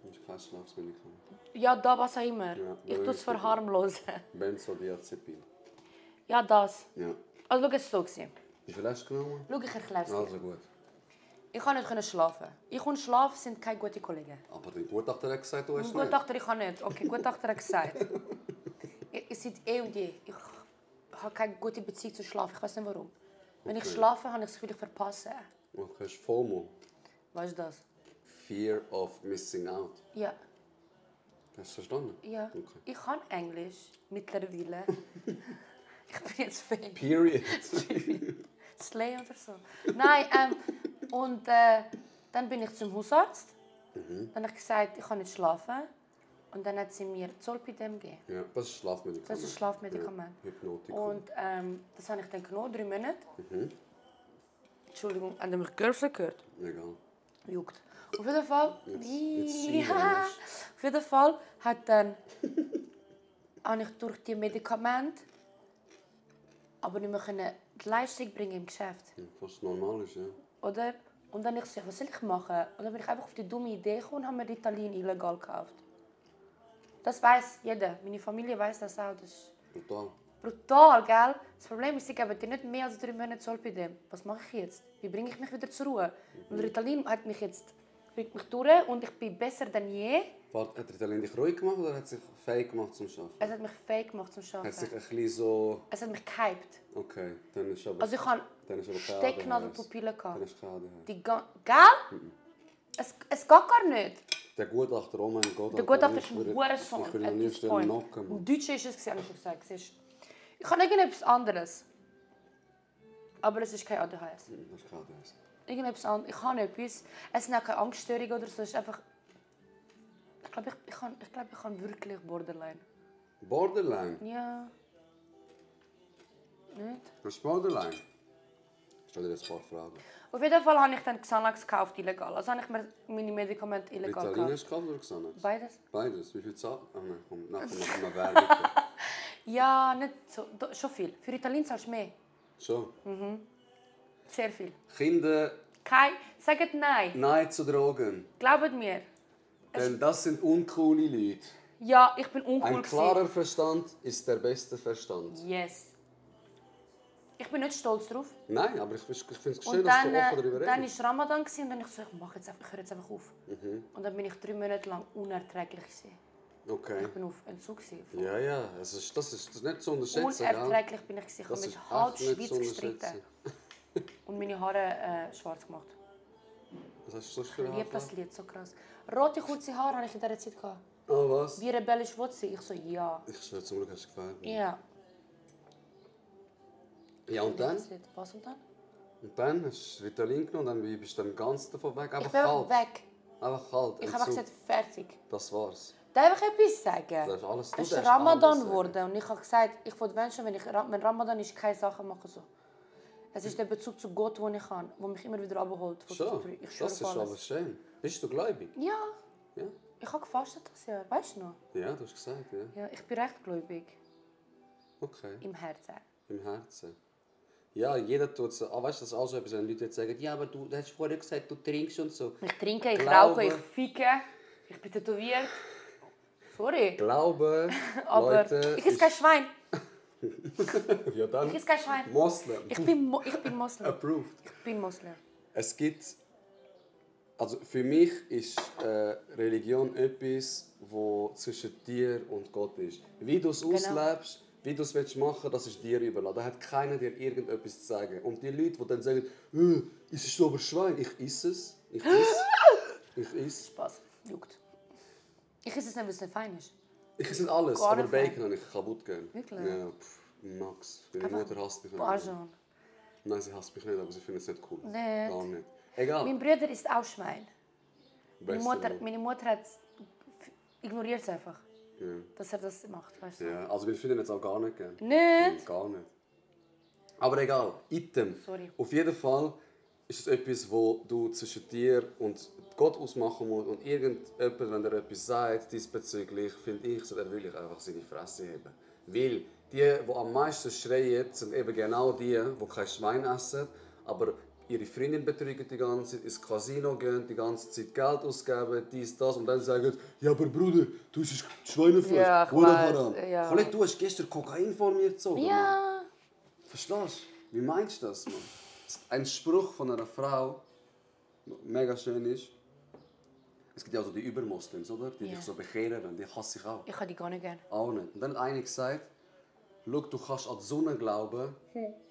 Das ist kein Schlafmedikament. Ja, da, was auch immer. Ja, Ich tue es verharmlosen. Benzodiazepin. Ja, das. Ja. Also, schau, es war so. Wie viel hast du genommen? Schau, ich erkläre es dir. Also gut. Ich kann nicht schlafen. Ich und Schlaf sind keine guten Kollegen. Aber der Gutachter hat gesagt, du hast nicht. Gutachter, ich kann nicht. Okay, Gutachter hat gesagt. Ich seit und je. Ich habe keine gute Beziehung zu Schlaf. Ich weiß nicht warum. Wenn ich schlafe, habe ich das Gefühl, ich verpasse. Okay, hast du FOMO? Weißt du das? Fear of missing out. Ja. Hast du verstanden? Ja. Okay. Ich kann Englisch mittlerweile. Ich bin jetzt Fan. Period. Slay oder so. Nein, und dann bin ich zum Hausarzt. Dann habe ich gesagt, ich kann nicht schlafen. Und dann hat sie mir Zolpidem gegeben. Ja, das ist Schlafmedikament. Das ist Schlafmedikament. Ja, Hypnotikum. Und das habe ich dann genommen, 3 Monate. Entschuldigung, haben Sie mich gehört? Egal. Juckt. Auf jeden Fall... Jetzt Ja. Auf jeden Fall hat dann... habe ich durch die Medikamente aber nicht mehr die Leistung bringen im Geschäft. Ja, was normal ist, ja. Oder? Und dann ich so, was soll ich machen? Und dann bin ich einfach auf die dumme Idee gekommen und habe mir Ritalin illegal gekauft. Das weiß jeder. Meine Familie weiß das auch. Das ist Brutal. brutal, gell? Das Problem ist, ich gebe dir nicht mehr als 3 Monate Zoll bei dem. Was mache ich jetzt? Wie bringe ich mich wieder zur Ruhe? Und Ritalin hat mich jetzt bringt mich durch und ich bin besser denn je. Warte, hat Ritalin dich ruhig gemacht oder hat sich fähig gemacht zum Arbeiten? Es hat mich fähig gemacht zum Arbeiten. Hat sich ein bisschen so... Es hat mich gehypt. Okay, dann ist aber... Also ich hatte dann ist aber keine Stecknadelpupillen. Dann ist keine ADHS. Die gell? Es geht gar nicht. Der Gutachter, oh mein Gott. Der Gutachter ist ein Hurensohn. Ich will ihn nie stellen knocken, Mann. Im Deutschen ist es, habe ich schon gesagt. Ich habe irgendetwas anderes. Aber es ist kein ADHS. Das ist keine ADHS. Irgendetwas anderes. Ich habe etwas. Es sind auch keine Angststörungen oder so. Es ist einfach... Ich glaube, ich habe wirklich Borderline. Borderline? Ja. Nicht? Was ist Borderline? Ich stelle dir jetzt ein paar Fragen. Auf jeden Fall habe ich dann Xanax gekauft, illegal. Also habe ich mir meine Medikamente illegal Ritalin gekauft. hast du gekauft oder Xanax? Beides? Beides. Wie viel zahlt? Ach nein, komm, nachher noch eine Werbung. Ja, nicht so. Schon viel. Für Ritalin zahlst du mehr. Schon. Sehr viel. Kinder, Sagt nein. nein zu Drogen. Glaubt mir. Denn das sind uncoole Leute. Ja, ich bin uncool. Ein klarer Verstand ist der beste Verstand. Yes. Ich bin nicht stolz drauf. Nein, aber ich finde es schön, Und dass dann, du offen darüber dann redest. war Ramadan und dann ich so, ich höre jetzt einfach auf. Und dann bin ich 3 Monate lang unerträglich gewesen. Okay. Ich bin auf Entzug gewesen. Ja, ja, das ist nicht zu unterschätzen. Unerträglich bin ich gewesen. Ich habe Das mit ist halb echt nicht Schweiz zu gestritten. unterschätzen. Und meine Haare schwarz gemacht. Was hast du sonst für Ich liebe Haarfarbe? das Lied, so krass. Rote, kurze Haare hatte ich in dieser Zeit gehabt. Oh, was? Wie rebellisch will sie? Ich so, ja. Ich schwöre, zum Glück hast du gefällt. Ja. Ja, und dann? Was und dann? Und dann hast du Ritalin genommen und dann bist du dann ganz davon weg. Ich Einfach bin kalt. weg. Einfach kalt. Ich habe Entzug. gesagt, fertig. Das war's. Darf ich etwas sagen? Das ist alles. Du Es darfst ist Ramadan alles sagen. geworden und ich habe gesagt, ich wollte wenn schon, wenn Ramadan ist, keine Sachen machen so. Es ist der Bezug zu Gott, den ich habe, der mich immer wieder abholt. Schon, Ich schwöre das ist auf aber alles. schön. Bist du gläubig? Ja, Ja? ich habe gefastet das Jahr, weißt du noch? Ja, du hast gesagt, ja. Ja, ich bin recht gläubig. Okay. Im Herzen. Im Herzen. Ja, jeder tut es. Ah, weißt du, das ist auch so etwas, wenn Leute jetzt sagen, ja, aber du hast vorher gesagt, du trinkst und so. Ich trinke, ich Glaube- rauche, ich ficke, ich bin tätowiert. Sorry. Glaube, Aber Leute, ich esse kein Schwein. ja dann, Ich esse kein Schwein. Moslem. Ich bin Moslem. Approved. Ich bin Moslem. Es gibt, also für mich ist Religion etwas, wo zwischen dir und Gott ist. Wie du es auslebst, wie du es machen willst, das ist dir überlassen. Da hat keiner dir irgendetwas zu sagen. Und die Leute, die dann sagen, isst du aber Schwein? Ich isse es. Ich esse. Spaß. Juckt. Ich esse es nicht, weil es nicht fein ist. Ich esse nicht alles, Gar aber nicht Bacon habe ich kaputt gern. Wirklich? Ja, Max. Meine Mutter hasst mich nicht. Bajon. Nein, sie hasst mich nicht, aber sie findet es nicht cool. Nicht? Gar nicht. Egal. Mein Bruder isst auch Schwein. Beste Mann. Meine Mutter hat ignoriert es einfach, Ja. dass er das macht. Weißt du? Ja, also wir finden jetzt auch gar nicht gern. Nicht? Gar nicht. Aber egal, Item. Sorry. Auf jeden Fall ist es etwas, wo du zwischen dir und Gott ausmachen musst. Und irgendjemand, wenn er etwas sagt diesbezüglich, finde ich, soll er wirklich einfach seine Fresse haben. Weil die am meisten schreien, sind eben genau die kein Schwein essen, aber ihre Freundin betrügen die ganze Zeit, ins Casino gehen, die ganze Zeit Geld ausgeben, dies, das. Und dann sagen, ja, aber Bruder, du isst Schweinefleisch. Ja, ich Haram. weiss, ja. Kollege, du hast gestern Kokain vor mir gezogen. Mann. Ja. Verstehst du? Wie meinst du das, Mann? Das ist ein Spruch von einer Frau, der mega schön ist. Es gibt ja auch so die Übermoslems, oder? Die dich so bekehren, die hasse ich auch. Ich habe die gar nicht gerne. Auch nicht. Und dann hat einer gesagt, schau, du kannst an die Sonne glauben,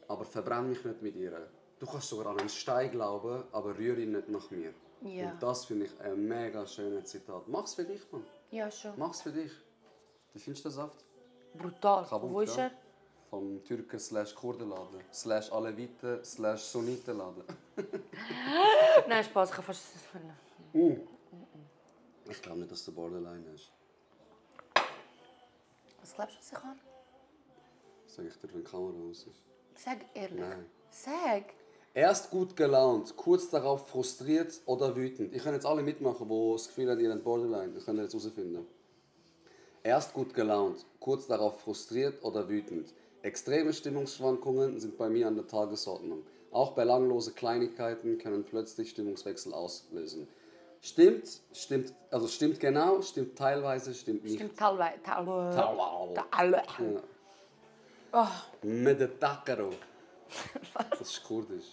aber verbrenn mich nicht mit ihr. Du kannst sogar an einen Stein glauben, aber rühre ihn nicht nach mir. Ja. Und das finde ich ein mega schönes Zitat. Mach's für dich, Mann. Ja, schon. Mach's für dich. Wie findest du den Saft? Brutal. Kabuka. Wo ist er? Vom Türken /Kurdenladen /Aleviten /Sunnitenladen. Nein, Spaß, ich kann fast... Ich glaube nicht, dass du Borderline hast. Was glaubst du, was ich habe? Sag ich dir, wenn die Kamera aus ist. Sag ehrlich. Nein. Sag. Erst gut gelaunt, kurz darauf frustriert oder wütend. Ich kann jetzt alle mitmachen, die das Gefühl haben, ihr habt Borderline. Das könnt ihr jetzt herausfinden. Erst gut gelaunt, kurz darauf frustriert oder wütend. Extreme Stimmungsschwankungen sind bei mir an der Tagesordnung. Auch belanglose Kleinigkeiten können plötzlich Stimmungswechsel auslösen. Stimmt genau, stimmt teilweise, stimmt nicht. Stimmt teilweise. Ja. Oh, Medetakaro. Das ist kurdisch.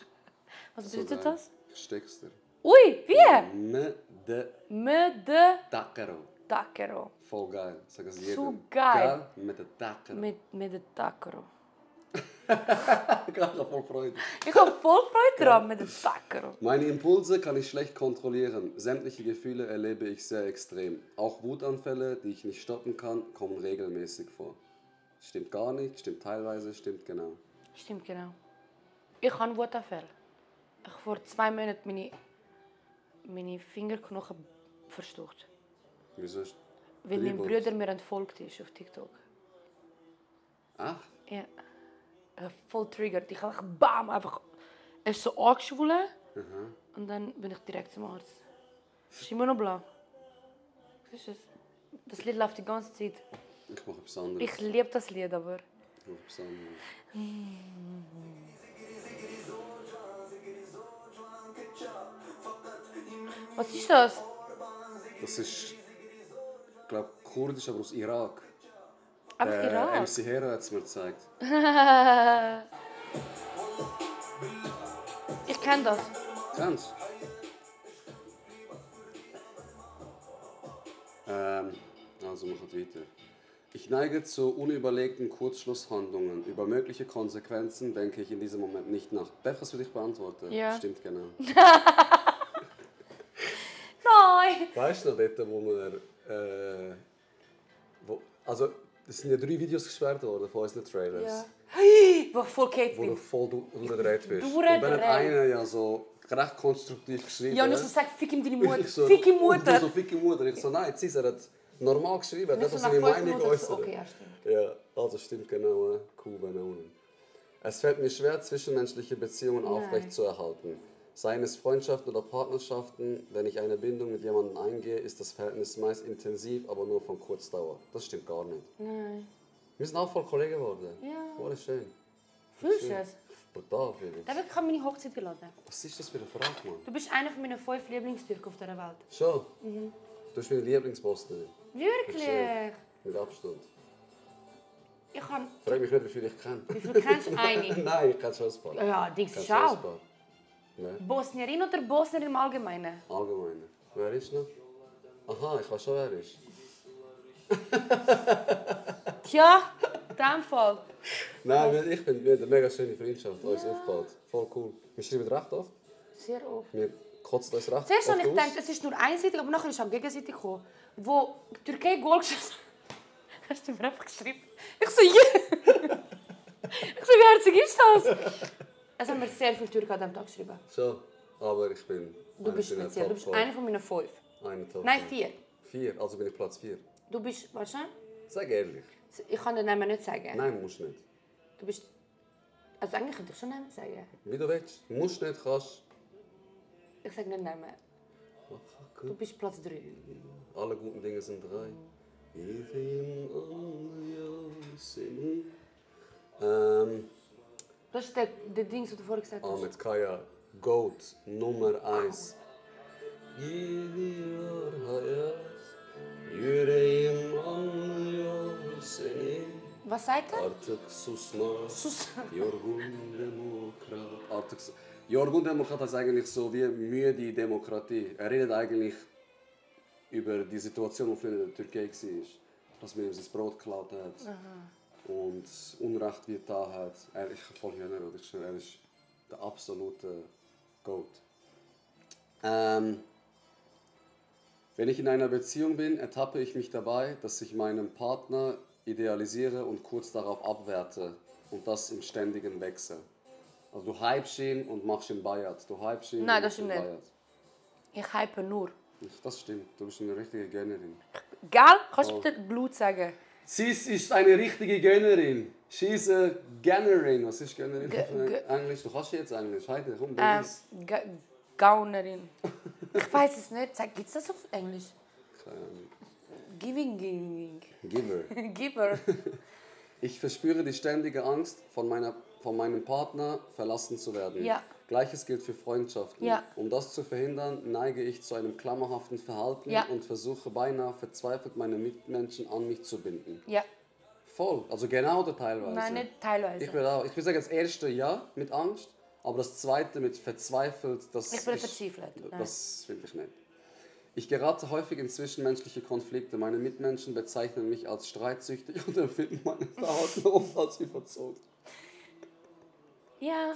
was So bedeutet geil. das? Ich steck's dir. Ui, wie? Medetakaro. Medakero. Voll geil. Sag es jedem. So geil. Medetakaro. Medakero. Ich habe voll Freude. Ich habe voll Freude daran, Medakero. Meine Impulse kann ich schlecht kontrollieren. Sämtliche Gefühle erlebe ich sehr extrem. Auch Wutanfälle, die ich nicht stoppen kann, kommen regelmäßig vor. Stimmt gar nicht, stimmt teilweise, stimmt genau. Stimmt, genau. Ich habe Wutanfall. Ich habe vor 2 Monaten meine Fingerknochen verstaucht. Wieso ist Weil mein Bruder mir entfolgt ist auf TikTok. Ach? Ja. Ich habe voll triggert. Ich habe bam, einfach es so angeschwollen. Und dann bin ich direkt zum Arzt. Es ist immer noch blau. Siehst du es? Das Lied läuft die ganze Zeit. Ich mache etwas anderes. Ich liebe das Lied, aber... Ich mache etwas anderes. Was ist das? Das ist, ich glaube, kurdisch, aber aus Irak. Einfach Irak? MC Hera hat es mir gezeigt. Ich kenne das. Kennst also machen wir weiter. Ich neige zu unüberlegten Kurzschlusshandlungen. Über mögliche Konsequenzen denke ich in diesem Moment nicht nach. Darf ich das für dich beantworten? Ja. Stimmt, genau. Nein! Weißt du noch dort, wo wir... also, es sind ja 3 Videos gesperrt worden von unseren Trailers. Ja. Hey, wo voll Kate Wo du bin. voll durchgedreht bist. Durchgedreht. Und dann hat einer ja so recht konstruktiv geschrieben. Ja, und ich so sag, fick ihm deine Mutter. Ich so, Fick ihm und du Mutter. so, fick ihm Mutter. Ich so, nein, Cesar hat normal geschrieben. Und Er ich hat so, seine nach 5 Meinung Minuten so, geäußert. okay, ja, stimmt. Ja, also stimmt genau. Kuhbananen. Es fällt mir schwer, zwischenmenschliche Beziehungen aufrechtzuerhalten. Seien es Freundschaften oder Partnerschaften, wenn ich eine Bindung mit jemandem eingehe, ist das Verhältnis meist intensiv, aber nur von Kurzdauer. Das stimmt gar nicht. Nein. Wir sind auch voll Kollegen geworden. Ja. Oh, das ist schön. Fühlst du es? Brutal, Felix. David, ich habe meine Hochzeit geladen. Was ist das für eine Frage, Mann? Du bist einer von meinen 5 Lieblingstürken auf dieser Welt. Schon? Du bist meine Lieblingsbosnerin. Wirklich? Mit Abstand. Ich habe... Ich frage mich nicht, wie viel ich kenne. Wie viel kennst du eine? Nein, ich kenne schon ein paar. Ja, Dings Ich ist kenne schon auch. ein paar. Nein, Bosnierin oder Bosnier im Allgemeinen? allgemein. Wer ist noch? Aha, ich weiß schon, wer ist. Tja, in dem Fall. Nein, ich finde, wir haben eine mega schöne Freundschaft uns aufgebaut. Voll cool. Wir schreiben recht oft. Sehr oft. Wir kotzen uns recht Zuerst habe oft ich aus. gedacht, es ist nur einseitig, aber nachher ist es auch gegenseitig gekommen. Wo die Türkei Goal geschossen hat, hast du mir einfach geschrieben. Ich so, yeah! Ich so, wie herzig ist das? Es haben mir sehr viele Türken an diesem Tag geschrieben. Schon, aber ich bin... Du bist speziell, du bist einer von meinen 5. Top Nein, 5. 4. 4, also bin ich Platz 4. Du bist, weißt du? Sag ehrlich. Ich kann den Namen nicht sagen. Nein, musst nicht. Du bist... Also eigentlich könnte ich schon Namen sagen. Wie du willst. Musst nicht, kannst. Ich sage nicht Namen. Ach, Du gut. bist Platz 3. Alle guten Dinge sind 3. Das ist der Ding, was du vorher gesagt hast. Ahmed Kaya, Goat Nummer 1. Yüreğim anlıyor seni. Was sagt er? Artık susma. Sus. Yorgun Demokrat. Yorgun Demokrat heißt eigentlich so wie müde Demokratie. Er redet eigentlich über die Situation, die in der Türkei war. Dass man ihm sein Brot geklaut hat. Und Unrecht wird da hat. Ich habe voll Hühner, ich schwöre, er ist der absolute Goat. Wenn ich in einer Beziehung bin, ertappe ich mich dabei, dass ich meinen Partner idealisiere und kurz darauf abwerte. Und das im ständigen Wechsel. Also du hypst ihn und machst ihn Bayat. Du hypst ihn Nein, und das machst ihn stimmt nicht. Bayat. Ich hype nur. Das stimmt, du bist eine richtige Gönnerin. Gell? Kannst du bitte Blut sagen? Sis ist eine richtige Gönnerin. She's a Gönnerin. Was ist Gönnerin auf Englisch? Du kannst jetzt Englisch. Heute, komm, beweis. Gaunerin. Ich weiß es nicht. Gibt es das auf Englisch? Keine Ahnung. Giving. Giver. Giver. Ich verspüre die ständige Angst, von meinem Partner verlassen zu werden. Ja. Gleiches gilt für Freundschaften. Ja. Um das zu verhindern, neige ich zu einem klammerhaften Verhalten Ja. und versuche beinahe verzweifelt, meine Mitmenschen an mich zu binden. Ja. Voll. Also genau oder teilweise? Nein, nicht teilweise. Ich würde sagen, das erste ja, mit Angst, aber das zweite mit verzweifelt, das Ich bin verzweifelt. Nein. Das finde ich nicht. Ich gerate häufig in zwischenmenschliche Konflikte. Meine Mitmenschen bezeichnen mich als streitsüchtig und empfinden meine Verhalten oft als überzogen. Ja.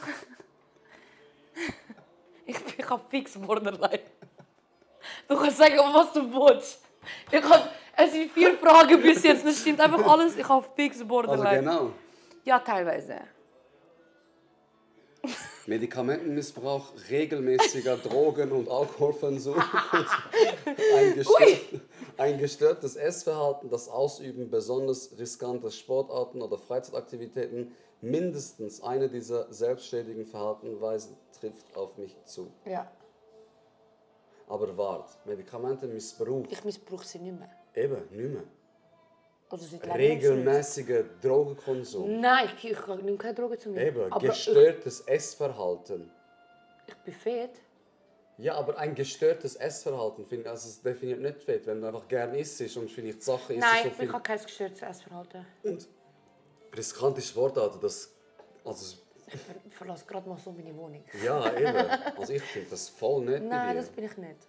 Ich habe fix Borderline. Du kannst sagen, was du willst. Es sind 4 Fragen bis jetzt, das stimmt einfach alles. Ich habe fix Borderline. Also genau. Ja, teilweise. Medikamentenmissbrauch, regelmäßiger Drogen- und Alkoholkonsum, ein gestörtes Essverhalten, das Ausüben besonders riskanter Sportarten oder Freizeitaktivitäten, mindestens eine dieser selbstschädigen Verhaltensweisen trifft auf mich zu. Ja. Aber warte, Medikamentenmissbrauch, Ich missbrauche sie nicht mehr. eben, nicht mehr. Also seit langem nicht. Regelmäßiger Drogenkonsum, Nein, ich nehme keine Drogen zu mir. eben, Aber gestörtes Essverhalten. ich bin fett. Ja, aber ein gestörtes Essverhalten, also es definiert nicht fett, wenn du einfach gerne isst und vielleicht Sachen isst. Nein, ich habe kein gestörtes Essverhalten. Und riskante Sportarten, also Ich verlasse gerade mal so meine Wohnung. ja, eben. Also ich finde das voll nett bei Nein, dir. das bin ich nicht.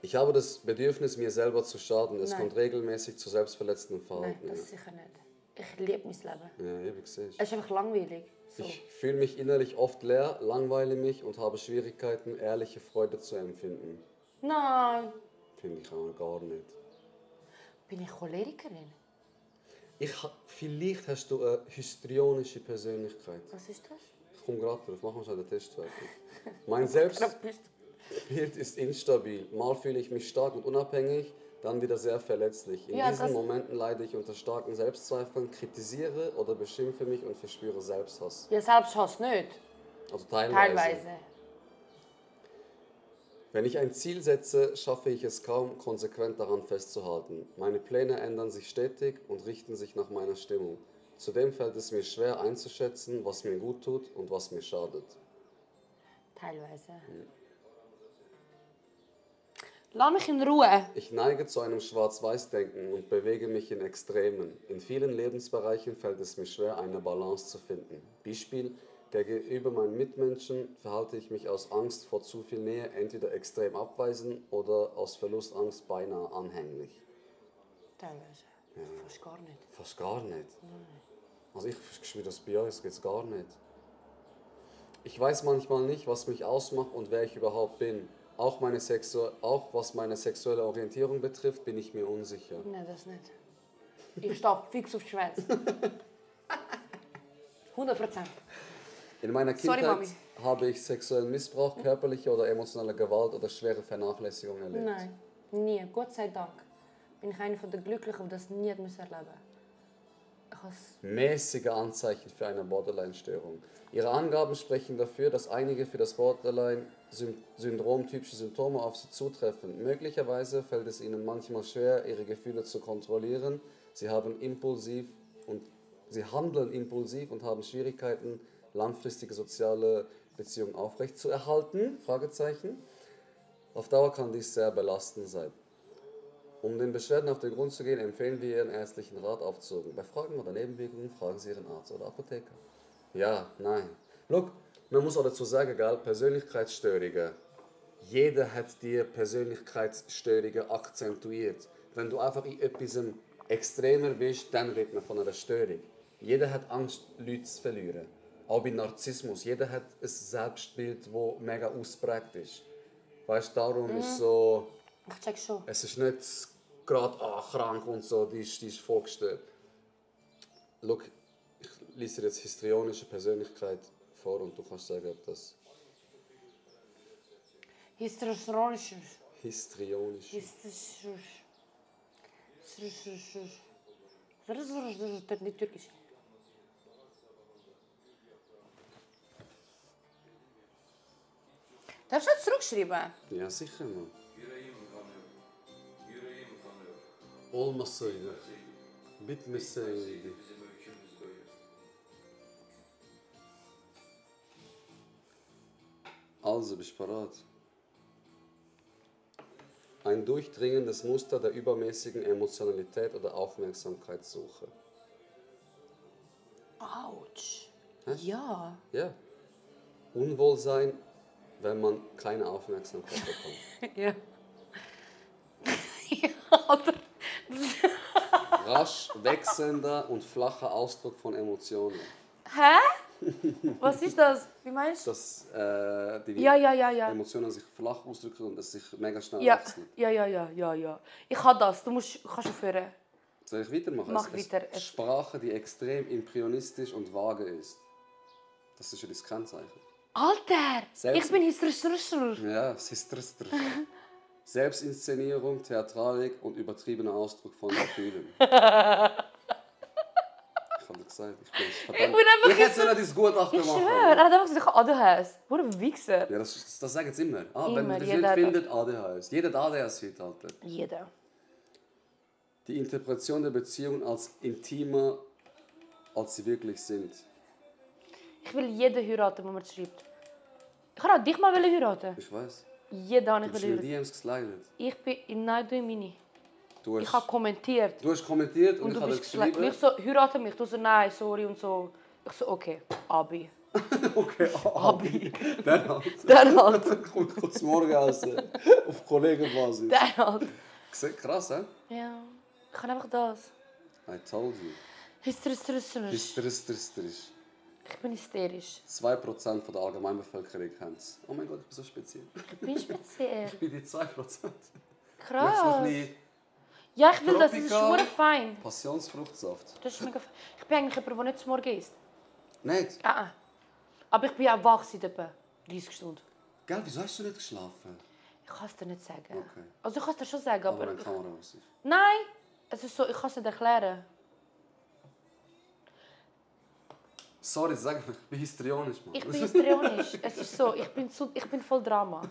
Ich habe das Bedürfnis, mir selber zu schaden. Es Nein. kommt regelmäßig zu selbstverletzenden Nein, Verhalten. das sicher nicht. Ich liebe mein Leben. Ja, eben, siehst Es ist einfach langweilig. So. Ich fühle mich innerlich oft leer, langweile mich und habe Schwierigkeiten, ehrliche Freude zu empfinden. Nein. Finde ich auch gar nicht. Bin ich Cholerikerin? Vielleicht hast du eine histrionische Persönlichkeit. Was ist das? Ich komme gerade drauf, machen wir schon den Test fertig. Mein Selbstbild ist instabil. Mal fühle ich mich stark und unabhängig, dann wieder sehr verletzlich. In Ja, diesen Momenten leide ich unter starken Selbstzweifeln, kritisiere oder beschimpfe mich und verspüre Selbsthass. Ja, Selbsthass nicht. Also teilweise. Teilweise. Wenn ich ein Ziel setze, schaffe ich es kaum, konsequent daran festzuhalten. Meine Pläne ändern sich stetig und richten sich nach meiner Stimmung. Zudem fällt es mir schwer einzuschätzen, was mir gut tut und was mir schadet. Teilweise. Lass mich in Ruhe. Ich neige zu einem Schwarz-Weiß-Denken und bewege mich in Extremen. In vielen Lebensbereichen fällt es mir schwer, eine Balance zu finden. Beispiel: Gegenüber meinen Mitmenschen verhalte ich mich aus Angst vor zu viel Nähe entweder extrem abweisend oder aus Verlustangst beinahe anhänglich. Teilweise. Ja. Fast gar nicht. Fast gar nicht. Also ich spüre das bei euch, das geht gar nicht. Ich weiß manchmal nicht, was mich ausmacht und wer ich überhaupt bin. Auch was meine sexuelle Orientierung betrifft, bin ich mir unsicher. Nein, das nicht. Ich stehe fix auf die Schweiz. 100%. In meiner Sorry, Kindheit Mami. habe ich sexuellen Missbrauch, körperliche oder emotionale Gewalt oder schwere Vernachlässigung erlebt. Nein, nie. Gott sei Dank bin ich eine der Glücklichen, die das nie erleben musste. Mäßige Anzeichen für eine Borderline-Störung. Ihre Angaben sprechen dafür, dass einige für das Borderline-Syndrom typische Symptome auf sie zutreffen. Möglicherweise fällt es ihnen manchmal schwer, ihre Gefühle zu kontrollieren. Sie handeln impulsiv und haben Schwierigkeiten, langfristige soziale Beziehungen aufrechtzuerhalten? Fragezeichen. Auf Dauer kann dies sehr belastend sein. Um den Beschwerden auf den Grund zu gehen, empfehlen wir Ihren ärztlichen Rat aufzusuchen. Bei Fragen oder Nebenwirkungen fragen Sie Ihren Arzt oder Apotheker. Ja, nein. Look, man muss auch dazu sagen, gell, Persönlichkeitsstörungen. Jeder hat die Persönlichkeitsstörungen akzentuiert. Wenn du einfach in etwas extremer bist, dann redet man von einer Störung. Jeder hat Angst, Leute zu verlieren. Auch bei Narzissmus. Jeder hat ein Selbstbild, das mega ausprägt ist. Weißt du, darum ist so... Ich check schon. Es ist nicht gerade krank und so, die ist voll gestört. Schau, ich lese dir jetzt histrionische Persönlichkeit vor und du kannst sagen, ob das... Histrionisch. Histrionisch. Das ist nicht türkisch. Darfst du das zurückschreiben? Ja, sicher, Mann. olmasaydı. Bitmeseydi. Also, bist du parat? Ein durchdringendes Muster der übermäßigen Emotionalität oder Aufmerksamkeitssuche. Autsch. Hä? Ja. Ja. Unwohlsein, wenn man keine Aufmerksamkeit bekommt. Ja. Ja, Alter. Rasch wechselnder und flacher Ausdruck von Emotionen. Hä? Was ist das? Wie meinst du? Dass die Ja. Emotionen sich flach ausdrücken und es sich mega schnell Ja. wechselt. Ja. Ich habe das. Kannst aufhören. Soll ich weitermachen? Mach weiter. Sprache, die extrem imperionistisch und vage ist. Das ist ja das Kennzeichen. Alter! Selbst- Ich bin hysterisch. Ja, es ist trist. Selbstinszenierung, Theatralik und übertriebener Ausdruck von Gefühlen. Ich habe dir gesagt, ich bin verdammt. Ich hätte nicht das Gutachten Ich machen. schwöre, er hat einfach gesagt, ADHS. What a Wichser. Ja, das sagen sie immer. Wenn Immer, man das jeder nicht hat- findet, ADHS. Jeder hat ADHS heute, Alter. Jeder. Die Interpretation der Beziehungen als intimer, als sie wirklich sind. Ich will jeden heiraten, der mir das schreibt. Ich wollte auch dich mal heiraten. Ich weiß. Jeden habe Du ich bist in heiraten. DMs geslidet. Ich bin... Nein, du meine. Du Ich habe kommentiert. hast kommentiert und Und ich du habe bist geschrieben. geschlagen. Ich so, heirate mich. Du so, nein, sorry und so. Ich so, okay, Abi. Okay, Abi. dann halt. Dann halt. Kommt kurz morgen essen. Auf Kollegenbasis. Dann halt. Krass, hä? Ja. Ich kann einfach das. I told you. Hysterisch. Ich bin hysterisch. 2% der Allgemeinbevölkerung haben es. Oh mein Gott, ich bin so speziell. Ich bin speziell. Ich bin die 2%. Möchtest du noch Krass. ein bisschen Ja, ich will das. Das ist Tropical? schon fein. Passionsfruchtsaft? Das ist mega fein. Ich bin eigentlich jemand, der nicht zum Morgen isst. Nicht? Aber ich bin auch wach seit etwa 30 Stunden. Gell, wieso hast du nicht geschlafen? Ich kann es dir nicht sagen. Okay. Also ich kann es dir schon sagen, Aber aber... wenn die Kamera aus ist. Nein! Es ist so, ich kann es nicht erklären. Sorry, sag ich bin histrionisch, Mann. Ich bin histrionisch. Es ist so, ich bin voll Drama.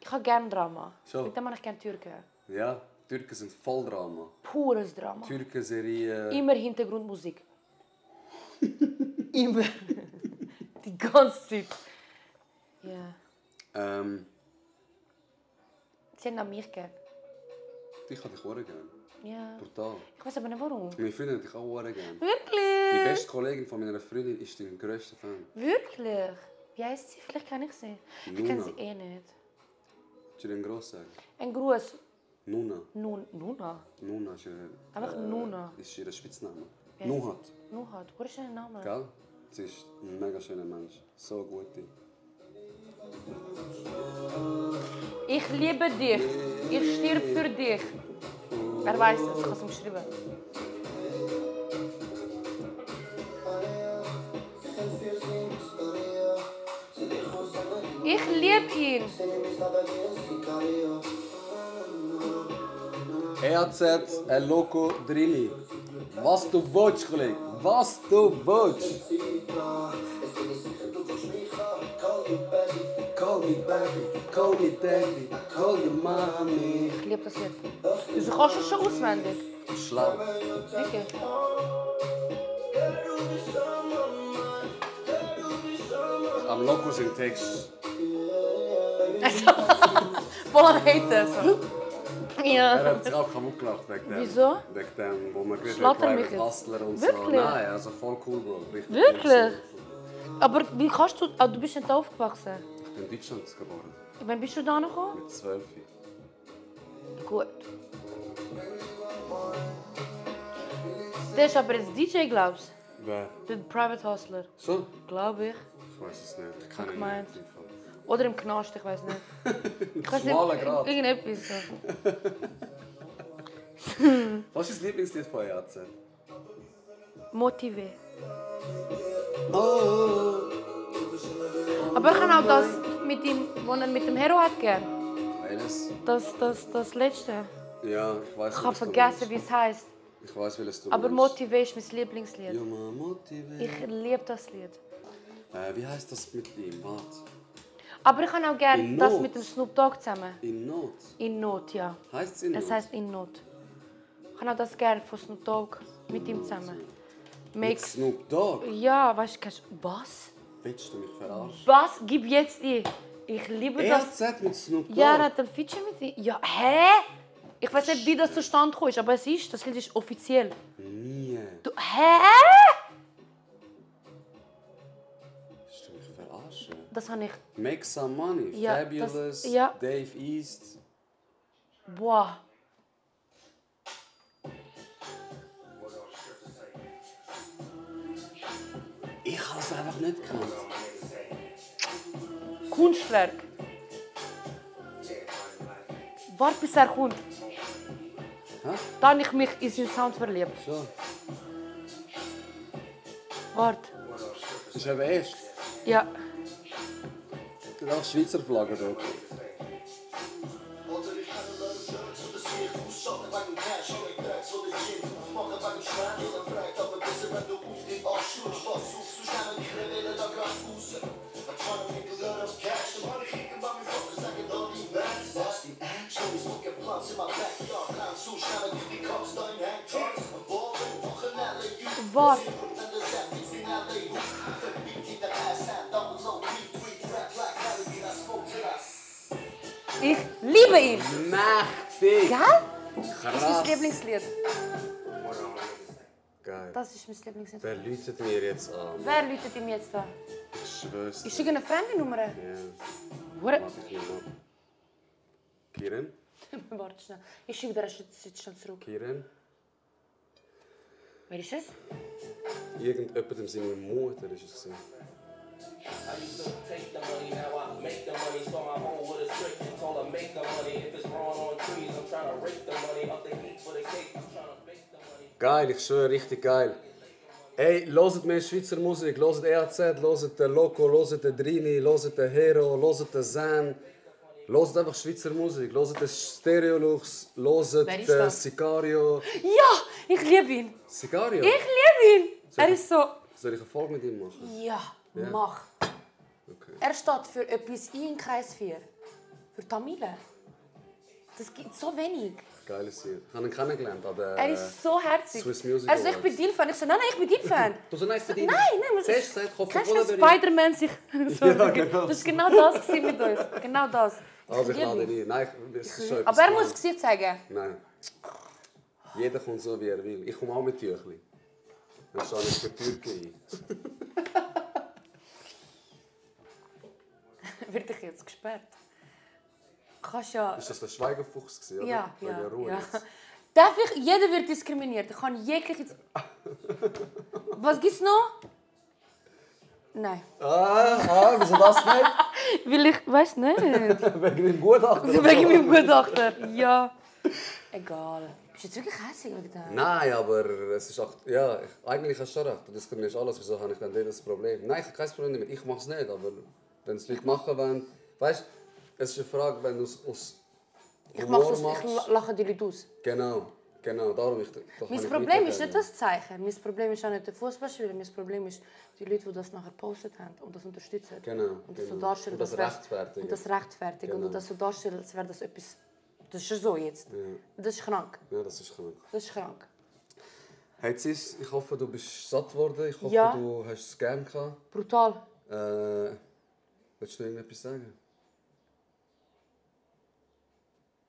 Ich habe gerne Drama. Schon? Mit dem habe ich gerne Türken. Ja, Türken sind voll Drama. Pures Drama. Türken-Serien. Immer Hintergrundmusik. Immer. Die ganze Zeit. Ja. Sie haben an mich gern. Ich habe dich auch gerne. Ja. Brutal. Ich weiß aber nicht warum. Meine Freundin hat dich auch gerne. Die Wirklich? beste Kollegin von meiner Freundin ist dein grösster Fan. Wirklich? Wie heisst sie? Vielleicht kenne ich sie. Ich kenne Nuna. sie eh nicht. Willst du den gross sagen? Ein Gruß. Nuna. Nuna. Nuna ist ihr... Einfach Nuna. Ist ihr Spitzname. Wie heisst Nuhat. sie? Nuhat. Was ist ihr Name? Gell? Sie ist ein mega schöner Mensch. So gut. Ich liebe dich. Ich stirb für dich. Er weiß es. Ich habe es ihm geschrieben. Ich liebe ihn. EAZ, El Loco, Drini. Was du willst, Kollege. Was du willst. Call me baby, call me daddy, call you mommy. Ich liebe das Lied. Du kannst es schon auswendig. Schlau. Okay. Am Loco sind Text. Voll am Haten. So. Er Ja. hat sich auch kaputt gelacht wegen dem. Wieso? Wegen dem, wo man gesagt Schlägt er hat, mich Private jetzt? Hustler und so. Wirklich? Nein, also voll cool, Bro. Richtig Wirklich? cool. Aber wie kannst du... du bist nicht aufgewachsen. Ich bin in Deutschland geboren. Wann bist du da gekommen? Mit 12. Gut. Der ist aber jetzt DJ, glaubst Wer? du? Der Private Hustler. Schon? Glaube ich. Ich weiß es nicht. Ich kenne ihn gemeint. nicht. im Fall. Oder im Knast, ich weiß nicht. Ich weiß Schmaler nicht. Grat. Irgendetwas so. Was ist dein Lieblingslied von EAZ? Motivé. Oh. Aber ich kann auch das mit ihm, was er mit dem Hero hat gern. Eines? Das letzte. Ja, ich weiß. Ich habe vergessen, wie es heißt. Ich weiß, welches du Aber meinst. Motivé ist mein Lieblingslied. Ja, man, Motivé. Ich liebe das Lied. Wie heißt das mit ihm? Warte. Aber ich kann auch In gerne das Not. mit dem Snoop Dogg zusammen. In Not. In Not, ja. Heißt es in Not? Es heißt In Not. Ich habe auch das gerne von Snoop Dogg mit ihm zusammen. Mit Snoop Dogg? Ja, weißt du, was? Willst du mich verarschen? Was? Gib jetzt ein. Ich liebe das. ERZ mit Snoop Dogg? Ja, er hat ein Feature mit ihm. Ja, hä? Ich weiß nicht, wie das zustande gekommen ist, aber das Lied ist offiziell. Nie. Du, hä? Willst du mich verarschen? Das habe ich... Make Some Money, Ja, Fabulous, ja. Dave East. Boah. Ich habe es einfach nicht gekannt. Kunstwerk. Warte, bis er kommt. Hä? Dann habe ich mich in seinen Sound verliebt. So. Warte. Das ist eben erst. Ja. Da ist Schweizer Flagge dort. Warte. Ich liebe ihn. Mächtig! Gell? Das ist mein Lieblingslied. Geil. Das ist mein Lieblingslied. Wer läutet mir jetzt an? Wer läutet ihm jetzt an? Ich schwör's dir. Ist irgendeine fremde Nummer? Ja, Hure- mach ich nicht ab. Kiren? Warte schnell. Ich schiebe dir jetzt schnell zurück. Kiren? Wer ist es? Irgendjemandem seine Mutter ist es gewesen. I used to take the money, now I make the money. Saw my home with a trick and told her make the money. If it's growing on trees, I'm trying to rake the money. Up the heat for the cake, I'm trying to bake the money. Geil, ich schwöre, richtig geil. Ey, hört mehr Schweizer Musik, hört EAZ, hört den Loco, hört den Drini, hört den Hero, hört den Zen. Hört einfach Schweizer Musik, hört den Stereolux, Wer hört ist den das? Sicario. Ja, ich liebe ihn. Sicario? Ich liebe ihn. Er ist so... Soll ich eine Folge mit ihm machen? Ja, mach. Okay. Er steht für etwas in Kreis 4. Für Tamilen. Das gibt so wenig. Geiles Lied. Ich habe ihn kennengelernt an der Er ist so herzig. Swiss Music Also ich Awards. bin Deal-Fan. Ich so, nein, ich bin Deal-Fan. Du so nice verdient. Nein, was Zuerst gesagt, Kopf Kennst du, und dass Boden Spider-Man sich... so, Ja, genau. Das war genau das mit uns. Genau das. Also ich liebe lade ihn. ihn ein. Nein, es ist schon Aber er etwas muss das Gesicht zeigen. Nein. Jeder kommt so, wie er will. Ich komme auch mit Tüchli. Dann stehe ich für die Türke ein. Wird ich jetzt gesperrt? Kannst ja... Ist das der Schweigefuchs gewesen, oder? Ja, Wegen ja, Ruhe ja. jetzt. Darf ich... Jeder wird diskriminiert. Ich kann jegliche... Was gibt's noch? Nein. Wieso das nicht? Weil ich... Weiß nicht. Wegen dem Gutachter. Wegen meinem Gutachter. Ja. Egal. Bist du jetzt wirklich hässlich wegen dem? Nein, aber es ist auch... Ja, eigentlich hast du schon recht. Du diskriminierst alles. Wieso habe ich dann das Problem? Nein, ich habe kein Problem damit. Ich mache es nicht, aber wenn es Leute machen wollen... Weißt du, es ist eine Frage, wenn du es aus Ich Humor mach's machst... ich lache die Leute aus. Genau, darum da kann Mein ich Problem ist mitgehen. nicht das Zeichen. Mein Problem ist auch nicht der Fußballspieler. Mein Problem ist die Leute, die das nachher gepostet haben und das unterstützen. Genau, Und das so genau. darstellen, Und das als wär's- rechtfertigen. Und das rechtfertigen. Genau. Und das so darstellen, als wäre das etwas... Das ist ja so jetzt. Das ist krank. Ja, das ist krank. Das ist krank. Hey Cis, ich hoffe, du bist satt geworden. Ich hoffe, Ja. du hast es gern gehabt. Brutal. Willst du noch irgendetwas sagen?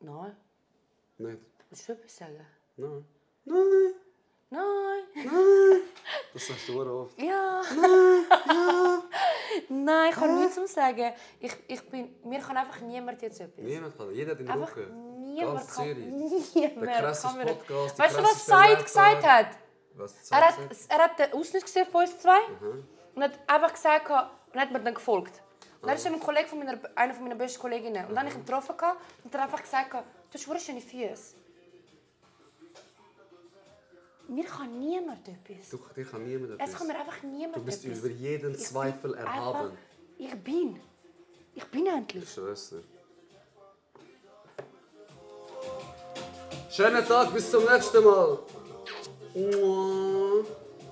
Nein. Nicht? Willst du etwas sagen? Nein. Nein. Nein. Das sagst du sehr oft. Ja. Nein, ich kann nichts zum sagen. Mir kann einfach niemand jetzt etwas. Niemand kann. Jeder hat den Einfach Rücken. niemand Ganz kann. Zürich. Niemand Der krasseste kann mir... Podcast, die Weißt du, was krasseste Said Rapper. gesagt hat? Was Er hat, gesagt? er hat den Ausschnitt gesehen von uns zwei und hat einfach gesagt und hat mir dann gefolgt. Und dann ist er ein Kollege von einer meiner besten Kolleginnen. Und dann habe ich ihn getroffen und er hat einfach gesagt, du hast sehr schöne Füße. Mir kann niemand etwas. Dir kann niemand Es kann etwas. mir einfach niemand Du bist etwas. über jeden Ich Zweifel bin erhaben. einfach- Ich bin endlich. Ich schwör's dir. Schönen Tag, bis zum nächsten Mal.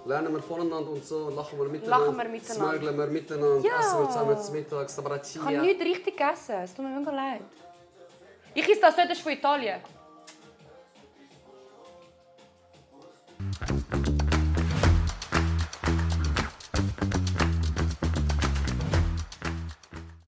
Lernen wir voneinander und so, lachen wir miteinander. Lachen wir miteinander. Smögeln wir miteinander, Ja. essen wir zusammen zum Mittag, Ich habe Sabraccia. nichts richtig gegessen. Es tut mir mega leid. Ich esse das nicht, das ist von Italien. Thank